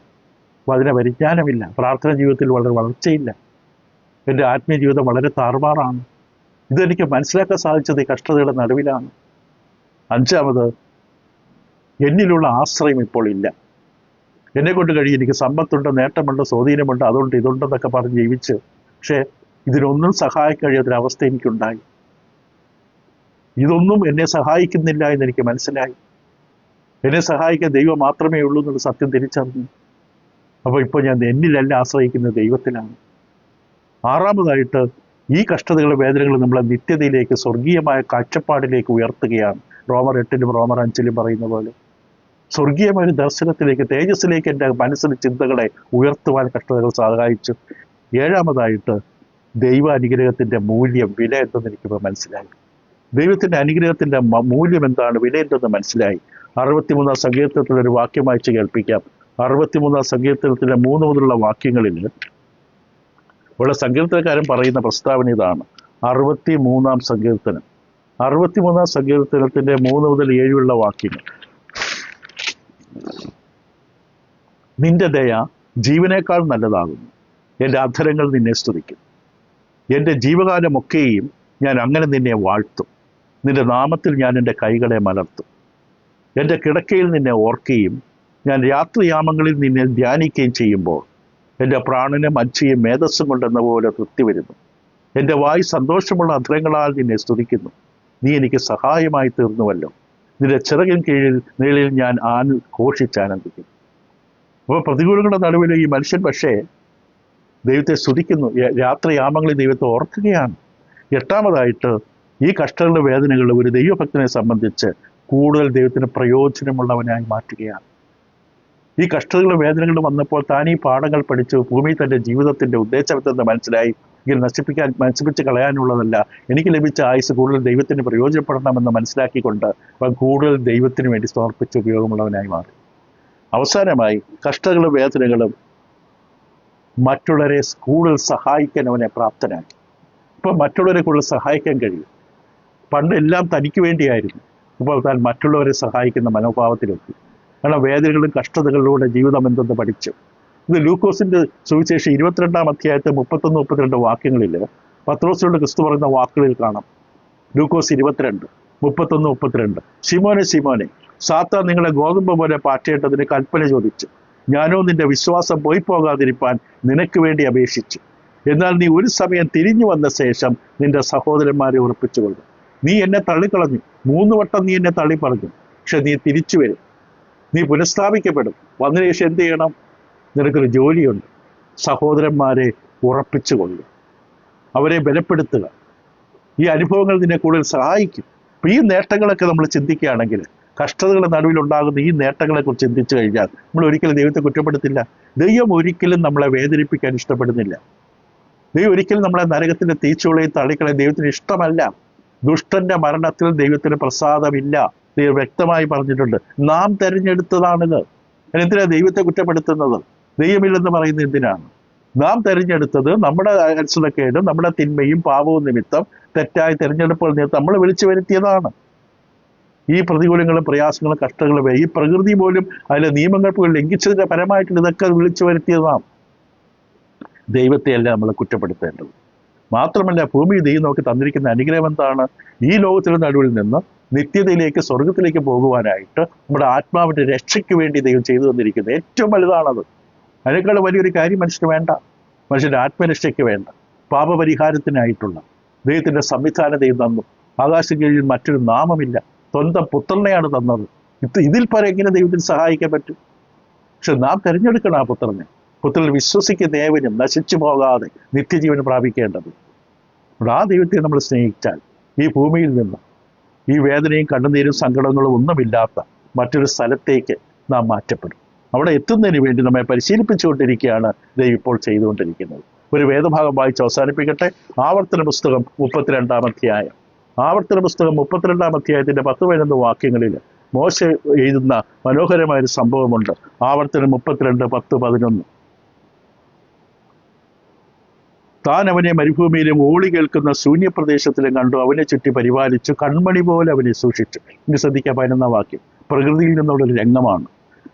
അതിന് പരിജ്ഞാനമില്ല, പ്രാർത്ഥന ജീവിതത്തിൽ വളരെ വളർച്ചയില്ല, എൻ്റെ ആത്മീയ ജീവിതം വളരെ താറുമാറാണ്. ഇതെനിക്ക് മനസ്സിലാക്കാൻ സാധിച്ചത് ഈ കഷ്ടതയുടെ നടുവിലാണ്. അഞ്ചാമത്, എന്നിലുള്ള ആശ്രയം ഇപ്പോൾ ഇല്ല. എന്നെ കൊണ്ട് കഴിയും, എനിക്ക് സമ്പത്തുണ്ട്, നേട്ടമുണ്ട്, സ്വാധീനമുണ്ട്, അതുകൊണ്ട് ഇതുണ്ടെന്നൊക്കെ പറഞ്ഞ് ജീവിച്ച് പക്ഷേ ഇതിനൊന്നും സഹായിക്കാൻ കഴിയാത്തൊരവസ്ഥ എനിക്കുണ്ടായി. ഇതൊന്നും എന്നെ സഹായിക്കുന്നില്ല എന്നെനിക്ക് മനസ്സിലായി. എന്നെ സഹായിക്കാൻ ദൈവം മാത്രമേ ഉള്ളൂ എന്നുള്ള സത്യം തിരിച്ചറിഞ്ഞു. അപ്പോൾ ഇപ്പോൾ ഞാൻ എന്നിലല്ല ആശ്രയിക്കുന്നത്, ദൈവത്തിലാണ്. ആറാമതായിട്ട്, ഈ കഷ്ടതകളും വേദനകളും നമ്മളെ നിത്യതയിലേക്ക്, സ്വർഗീയമായ കാഴ്ചപ്പാടിലേക്ക് ഉയർത്തുകയാണ്. റോമർ 8 റോമർ 5 പറയുന്ന പോലെ സ്വർഗീയമായ ഒരു ദർശനത്തിലേക്ക്, തേജസ്സിലേക്ക് എൻ്റെ മനസ്സിലെ ചിന്തകളെ ഉയർത്തുവാൻ കഷ്ടതകൾ സഹായിച്ചു. ഏഴാമതായിട്ട്, ദൈവ അനുഗ്രഹത്തിൻ്റെ മൂല്യം, വില എന്തെന്ന് എനിക്കിപ്പോൾ മനസ്സിലായി. ദൈവത്തിൻ്റെ അനുഗ്രഹത്തിൻ്റെ മൂല്യം എന്താണ്, വില എന്തെന്ന് മനസ്സിലായി. 63 സങ്കീർത്തനത്തിലൊരു വാക്യം വായിച്ച് കേൾപ്പിക്കാം. 63 സങ്കീർത്തനത്തിലെ 3 മുതലുള്ള വാക്യങ്ങളിൽ ഉള്ള സങ്കീർത്തനക്കാരൻ പറയുന്ന പ്രസ്താവന ഇതാണ്. 63 സങ്കീർത്തനം 63 സങ്കീർത്തനത്തിൻ്റെ 3 മുതൽ 7 വാക്യങ്ങൾ. നിന്റെ ദയ ജീവനേക്കാൾ നല്ലതാകുന്നു, എൻ്റെ അധരങ്ങൾ നിന്നെ സ്തുതിക്കും. എൻ്റെ ജീവകാലമൊക്കെയും ഞാൻ അങ്ങനെ നിന്നെ വാഴ്ത്തും. നിന്റെ നാമത്തിൽ ഞാൻ എൻ്റെ കൈകളെ മലർത്തും. എൻ്റെ കിടക്കയിൽ നിന്നെ ഓർക്കുകയും ഞാൻ രാത്രിയാമങ്ങളിൽ നിന്നെ ധ്യാനിക്കുകയും ചെയ്യുമ്പോൾ എൻ്റെ പ്രാണനും അച്ഛയും മേധസ്സും കൊണ്ടെന്ന പോലെ തൃപ്തി വരുന്നു. എൻ്റെ വായ് സന്തോഷമുള്ള അധരങ്ങളാൽ നിന്നെ സ്തുതിക്കുന്നു. നീ എനിക്ക് സഹായമായി തീർന്നുവല്ലോ. നിന്റെ ചിറകിൻ നീളിൽ ഞാൻ ഘോഷിച്ചാനന്ദിക്കും. അപ്പോൾ പ്രതികൂലങ്ങളുടെ നടുവിൽ ഈ മനുഷ്യൻ പക്ഷേ ദൈവത്തെ സ്തുതിക്കുന്നു, രാത്രിയാമങ്ങളിൽ ദൈവത്തെ ഓർക്കുകയാണ്. എട്ടാമതായിട്ട്, ഈ കഷ്ടങ്ങളുടെ വേദനകൾ ഒരു ദൈവഭക്തനെ സംബന്ധിച്ച് കൂടുതൽ ദൈവത്തിന് പ്രയോജനമുള്ളവനായി മാറ്റുകയാണ്. ഈ കഷ്ടതകളും വേദനകളും വന്നപ്പോൾ താൻ ഈ പാഠങ്ങൾ പഠിച്ചു ഭൂമി തൻ്റെ ജീവിതത്തിൻ്റെ ഉദ്ദേശമെന്തെന്ന് മനസ്സിലായി. ഇങ്ങനെ നശിപ്പിച്ച് കളയാനുള്ളതല്ല, എനിക്ക് ലഭിച്ച ആയുസ് കൂടുതൽ ദൈവത്തിന് പ്രയോജനപ്പെടണമെന്ന് മനസ്സിലാക്കിക്കൊണ്ട് അവൻ കൂടുതൽ ദൈവത്തിന് വേണ്ടി സമർപ്പിച്ച് ഉപയോഗമുള്ളവനായി മാറി. അവസാനമായി, കഷ്ടതകളും വേദനകളും മറ്റുള്ളവരെ കൂടുതൽ സഹായിക്കാൻ അവനെ പ്രാപ്തനാക്കി. ഇപ്പം മറ്റുള്ളവരെ കൂടുതൽ സഹായിക്കാൻ കഴിയും. പണ്ട് എല്ലാം തനിക്ക് വേണ്ടിയായിരുന്നു. ഇപ്പോൾ താൻ മറ്റുള്ളവരെ സഹായിക്കുന്ന മനോഭാവത്തിലെത്തി. കാരണം വേദനകളും കഷ്ടതകളിലൂടെ ജീവിതം എന്തെന്ന് പഠിച്ചു. ഇത് ലൂക്കോസിന്റെ സുവിശേഷം 22 അധ്യായത്തെ 31-32 വാക്യങ്ങളിൽ പത്രോസിനോട് ക്രിസ്തു പറയുന്ന വാക്കുകളിൽ കാണാം. ലൂക്കോസ് 22:31-32. ശിമോനെ ശിമോനെ, സാത്താൻ നിങ്ങളെ ഗോതമ്പ് പോലെ പാറ്റേണ്ടതിന് കൽപ്പന ചോദിച്ചു. ഞാനോ നിന്റെ വിശ്വാസം പോയി പോകാതിരിപ്പാൻ നിനക്ക് വേണ്ടി അപേക്ഷിച്ചു. എന്നാൽ നീ ഒരു സമയം തിരിഞ്ഞു വന്ന ശേഷം നിന്റെ സഹോദരന്മാരെ ഉറപ്പിച്ചുകൊള്ളു. നീ എന്നെ തള്ളിക്കളഞ്ഞു, 3 വട്ടം നീ എന്നെ തള്ളി പറഞ്ഞു. പക്ഷെ നീ തിരിച്ചു വരും, നീ പുനഃസ്ഥാപിക്കപ്പെടും. വന്നതിന് ശേഷം എന്ത് ചെയ്യണം? നിനക്കൊരു ജോലിയുണ്ട്. സഹോദരന്മാരെ ഉറപ്പിച്ചുകൊള്ളു, അവരെ ബലപ്പെടുത്തുക. ഈ അനുഭവങ്ങൾ നിന്നെ കൂടുതൽ സഹായിക്കും. അപ്പം ഈ നേട്ടങ്ങളൊക്കെ നമ്മൾ ചിന്തിക്കുകയാണെങ്കിൽ, കഷ്ടതകളുടെ നടുവിലുണ്ടാകുന്ന ഈ നേട്ടങ്ങളെക്കുറിച്ച് ചിന്തിച്ചു കഴിഞ്ഞാൽ നമ്മൾ ഒരിക്കലും ദൈവത്തെ കുറ്റപ്പെടുത്തില്ല. ദൈവം ഒരിക്കലും നമ്മളെ വേദനിപ്പിക്കാൻ ഇഷ്ടപ്പെടുന്നില്ല. ദൈവം ഒരിക്കലും നമ്മളെ നരകത്തിന്റെ തീച്ചുളയിൽ തള്ളിക്കളയാൻ ദൈവത്തിന് ഇഷ്ടമല്ല. ദുഷ്ടന്റെ മരണത്തിൽ ദൈവത്തിന് പ്രസാദമില്ല. ദൈവം വ്യക്തമായി പറഞ്ഞിട്ടുണ്ട്. നാം തെരഞ്ഞെടുത്തതാണിത്. എന്തിനാ ദൈവത്തെ കുറ്റപ്പെടുത്തുന്നത്? ദൈവമില്ലെന്ന് പറയുന്നത് എന്തിനാണ്? നാം തെരഞ്ഞെടുത്തത് നമ്മുടെ അശ്രദ്ധക്കേടും നമ്മുടെ തിന്മയും പാപവും നിമിത്തം തെറ്റായ തെരഞ്ഞെടുപ്പുകൾ നിമിത്തം നമ്മൾ വിളിച്ചു വരുത്തിയതാണ്. ഈ പ്രതികൂലങ്ങളും പ്രയാസങ്ങളും കഷ്ടങ്ങളും ഈ പ്രകൃതി പോലും അതിലെ നിയമങ്ങൾ പോലും ലംഘിച്ചതിന്റെ പരമായിട്ട് ഇതൊക്കെ വിളിച്ചു വരുത്തിയതാണ്. ദൈവത്തെയല്ല നമ്മൾ കുറ്റപ്പെടുത്തേണ്ടത്. മാത്രമല്ല, ഭൂമി ദൈവം നമുക്ക് തന്നിരിക്കുന്ന അനുഗ്രഹം എന്താണ്? ഈ ലോകത്തിലെ നടുവിൽ നിന്ന് നിത്യതയിലേക്ക്, സ്വർഗത്തിലേക്ക് പോകുവാനായിട്ട് നമ്മുടെ ആത്മാവിന്റെ രക്ഷയ്ക്ക് വേണ്ടി ദൈവം ചെയ്തു തന്നിരിക്കുന്നത് ഏറ്റവും വലുതാണത്. അതിനേക്കാൾ വലിയൊരു കാര്യം മനുഷ്യന് വേണ്ട. മനുഷ്യന്റെ ആത്മരക്ഷയ്ക്ക് വേണ്ട, പാപപരിഹാരത്തിനായിട്ടുള്ള ദൈവത്തിൻ്റെ സംവിധാനതയും തന്നു. ആകാശം കീഴിൽ മറ്റൊരു നാമമില്ല. സ്വന്തം പുത്രനെയാണ് തന്നത്. ഇതിൽ പരം എങ്ങനെ ദൈവത്തിന് സഹായിക്കാൻ പറ്റും? പക്ഷെ നാം തിരഞ്ഞെടുക്കണം ആ പുത്രനെ. പുത്രനിൽ വിശ്വസിക്കുന്ന ഏവനും നശിച്ചു പോകാതെ നിത്യജീവൻ പ്രാപിക്കേണ്ടത്. ആ ദൈവത്തെ നമ്മൾ സ്നേഹിച്ചാൽ ഈ ഭൂമിയിൽ നിന്ന് ഈ വേദനയും കണ്ണുനീരും സങ്കടങ്ങളും ഒന്നുമില്ലാത്ത മറ്റൊരു സ്ഥലത്തേക്ക് നാം മാറ്റപ്പെടും. അവിടെ എത്തുന്നതിന് വേണ്ടി നമ്മെ പരിശീലിപ്പിച്ചുകൊണ്ടിരിക്കുകയാണ് ദൈവം ഇപ്പോൾ ചെയ്തുകൊണ്ടിരിക്കുന്നത്. ഒരു വേദഭാഗം വായിച്ച് അവസാനിപ്പിക്കട്ടെ. ആവർത്തന പുസ്തകം 32-ാം അധ്യായം. ആവർത്തന പുസ്തകം 32-ാം അധ്യായത്തിൻ്റെ 10-11 വാക്യങ്ങളിൽ മോശ എഴുതുന്ന മനോഹരമായൊരു സംഭവമുണ്ട്. ആവർത്തനം 32, 10, 11. താൻ അവനെ മരുഭൂമിയിലും ഓളി കേൾക്കുന്ന ശൂന്യപ്രദേശത്തിലും കണ്ടു. അവനെ ചുറ്റി പരിപാലിച്ചു, കൺമണി പോലെ അവനെ സൂക്ഷിച്ചു. ഇനി ശ്രദ്ധിക്കുക, 11-ാം വാക്യം. പ്രകൃതിയിൽ നിന്നുള്ളൊരു രംഗമാണ്.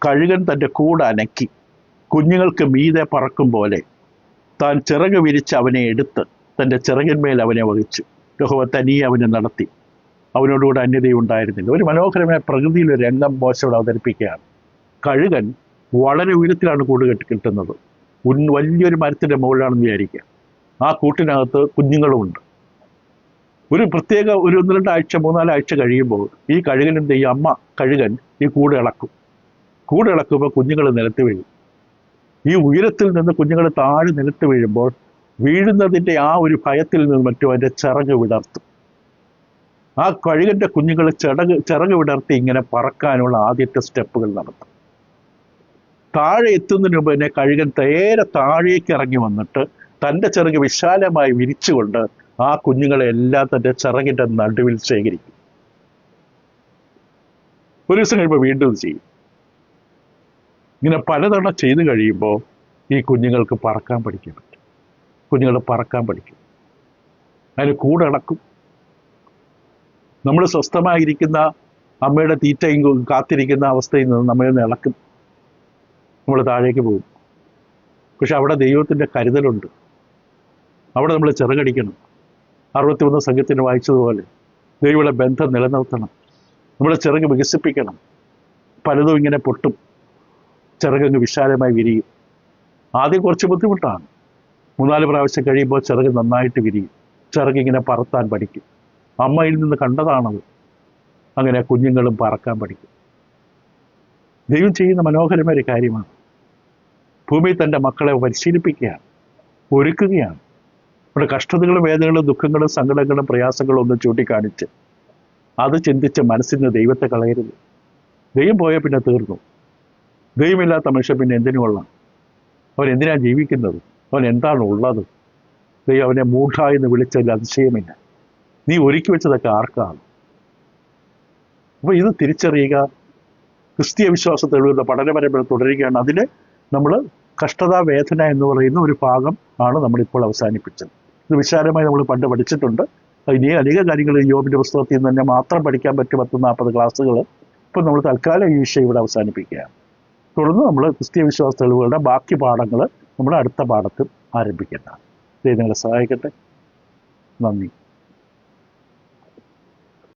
കഴുകൻ തൻ്റെ കൂട് അനക്കി കുഞ്ഞുങ്ങൾക്ക് മീതെ പറക്കും പോലെ താൻ ചിറക് വിരിച്ച് അവനെ എടുത്ത് തൻ്റെ ചിറകിന്മേൽ അവനെ വഹിച്ചു. യഹോവ തനിയെ അവനെ നടത്തി, അവനോടുകൂടെ അന്യതയും ഉണ്ടായിരുന്നില്ല. ഒരു മനോഹരമായ പ്രകൃതിയിലൊരു രംഗം മോശയോട് അവതരിപ്പിക്കുകയാണ്. കഴുകൻ വളരെ ഉയരത്തിലാണ് കൂട് കെട്ടുന്നത്. വലിയൊരു മരത്തിൻ്റെ മുകളിലാണെന്ന് വിചാരിക്കുക. ആ കൂട്ടിനകത്ത് കുഞ്ഞുങ്ങളുമുണ്ട്. ഒരു പ്രത്യേക 1-2 ആഴ്ച 3-4 ആഴ്ച കഴിയുമ്പോൾ ഈ കഴുകനെന്ത് ചെയ്യും? അമ്മ കഴുകൻ ഈ കൂട് ഇളക്കും. കൂട് ഇളക്കുമ്പോൾ കുഞ്ഞുങ്ങൾ നിലത്ത് വീഴും. ഈ ഉയരത്തിൽ നിന്ന് കുഞ്ഞുങ്ങൾ താഴെ നിലത്ത് വീഴുമ്പോൾ വീഴുന്നതിൻ്റെ ആ ഒരു ഭയത്തിൽ നിന്ന് മറ്റും അതിൻ്റെ ചിറക് വിടർത്തും. ആ കഴുകൻ്റെ കുഞ്ഞുങ്ങൾ ചിറക് വിടർത്തി ഇങ്ങനെ പറക്കാനുള്ള ആദ്യത്തെ സ്റ്റെപ്പുകൾ നടത്തും. താഴെ എത്തുന്നതിന് മുമ്പ് തന്നെ കഴുകൻ നേരെ താഴേക്ക് ഇറങ്ങി വന്നിട്ട് തൻ്റെ ചിറക് വിശാലമായി വിരിച്ചുകൊണ്ട് ആ കുഞ്ഞുങ്ങളെല്ലാം തൻ്റെ ചിറകിൻ്റെ നടുവിൽ ശേഖരിക്കും. ഒരു ദിവസം കഴിയുമ്പോൾ വീണ്ടും ഇത് ചെയ്യും. ഇങ്ങനെ പലതവണ ചെയ്തു കഴിയുമ്പോൾ ഈ കുഞ്ഞുങ്ങൾക്ക് പറക്കാൻ പഠിക്കാൻ പറ്റും. കുഞ്ഞുങ്ങൾ പറക്കാൻ പഠിക്കും. അതിന് കൂടടക്കും. നമ്മൾ സ്വസ്ഥമായിരിക്കുന്ന അമ്മയുടെ തീറ്റയും കാത്തിരിക്കുന്ന അവസ്ഥയിൽ നിന്ന് നമ്മളിൽ ഇളക്കും. നമ്മൾ താഴേക്ക് പോകും. പക്ഷെ അവിടെ ദൈവത്തിൻ്റെ കരുതലുണ്ട്. അവിടെ നമ്മൾ ചിറകടിക്കണം. 61 സംഘത്തിന് വായിച്ചതുപോലെ ദൈവയുടെ ബന്ധം നിലനിർത്തണം. നമ്മൾ ചിറക് വികസിപ്പിക്കണം. പലതും ഇങ്ങനെ പൊട്ടും, ചിറകങ്ങ് വിശാലമായി വിരിയും. ആദ്യം കുറച്ച് ബുദ്ധിമുട്ടാണ്. 3-4 പ്രാവശ്യം കഴിയുമ്പോൾ ചിറക് നന്നായിട്ട് വിരിയും. ചിറകിങ്ങനെ പറത്താൻ പഠിക്കും. അമ്മയിൽ നിന്ന് കണ്ടതാണത്. അങ്ങനെ കുഞ്ഞുങ്ങളും പറക്കാൻ പഠിക്കും. ദൈവം ചെയ്യുന്ന മനോഹരമായ ഒരു കാര്യമാണ്. ഭൂമിയിൽ തൻ്റെ മക്കളെ പരിശീലിപ്പിക്കുകയാണ്, ഒരുക്കുകയാണ്. അവിടെ കഷ്ടതകളും വേദനകളും ദുഃഖങ്ങളും സങ്കടങ്ങളും പ്രയാസങ്ങളും ഒന്നും ചൂണ്ടിക്കാണിച്ച് അത് ചിന്തിച്ച് മനസ്സിൽ നിന്ന് ദൈവത്തെ കളയരുത്. ദൈവം പോയാൽ പിന്നെ തീർന്നു. ദൈവമില്ലാത്ത മനുഷ്യൻ പിന്നെ എന്തിനു കൊള്ളാം? അവൻ എന്തിനാണ് ജീവിക്കുന്നത്? അവൻ എന്താണ് ഉള്ളത്? ദൈവം അവനെ മൂഢ എന്ന് വിളിച്ചതിൽ അതിശയമില്ല. നീ ഒരുക്കി വെച്ചതൊക്കെ ആർക്കാണ്? അപ്പോൾ ഇത് തിരിച്ചറിയുക. ക്രിസ്തീയ വിശ്വാസ തെളിവുകളുടെ പഠനപരമ്പര തുടരുകയാണ്. അതിൽ നമ്മൾ കഷ്ടത വേദന എന്ന് പറയുന്ന ഒരു ഭാഗം ആണ് നമ്മളിപ്പോൾ അവസാനിപ്പിച്ചത്. ഇത് വിശാലമായി നമ്മൾ പണ്ട് പഠിച്ചിട്ടുണ്ട്. ഇനി അധിക കാര്യങ്ങൾ യോബിൻ്റെ പുസ്തകത്തിൽ നിന്ന് തന്നെ മാത്രം പഠിക്കാൻ പറ്റും. 10-40 ക്ലാസ്സുകൾ. ഇപ്പോൾ നമ്മൾ തൽക്കാലം ഈ വിഷയം ഇവിടെ അവസാനിപ്പിക്കുകയാണ്. തുടർന്ന് നമ്മൾ ക്രിസ്തീയ വിശ്വാസ തെളിവുകളുടെ ബാക്കി പാഠങ്ങൾ നമ്മുടെ അടുത്ത പാഠത്തിൽ ആരംഭിക്കേണ്ടതാണ്. ദൈവം നിങ്ങളെ സഹായിക്കട്ടെ. നന്ദി.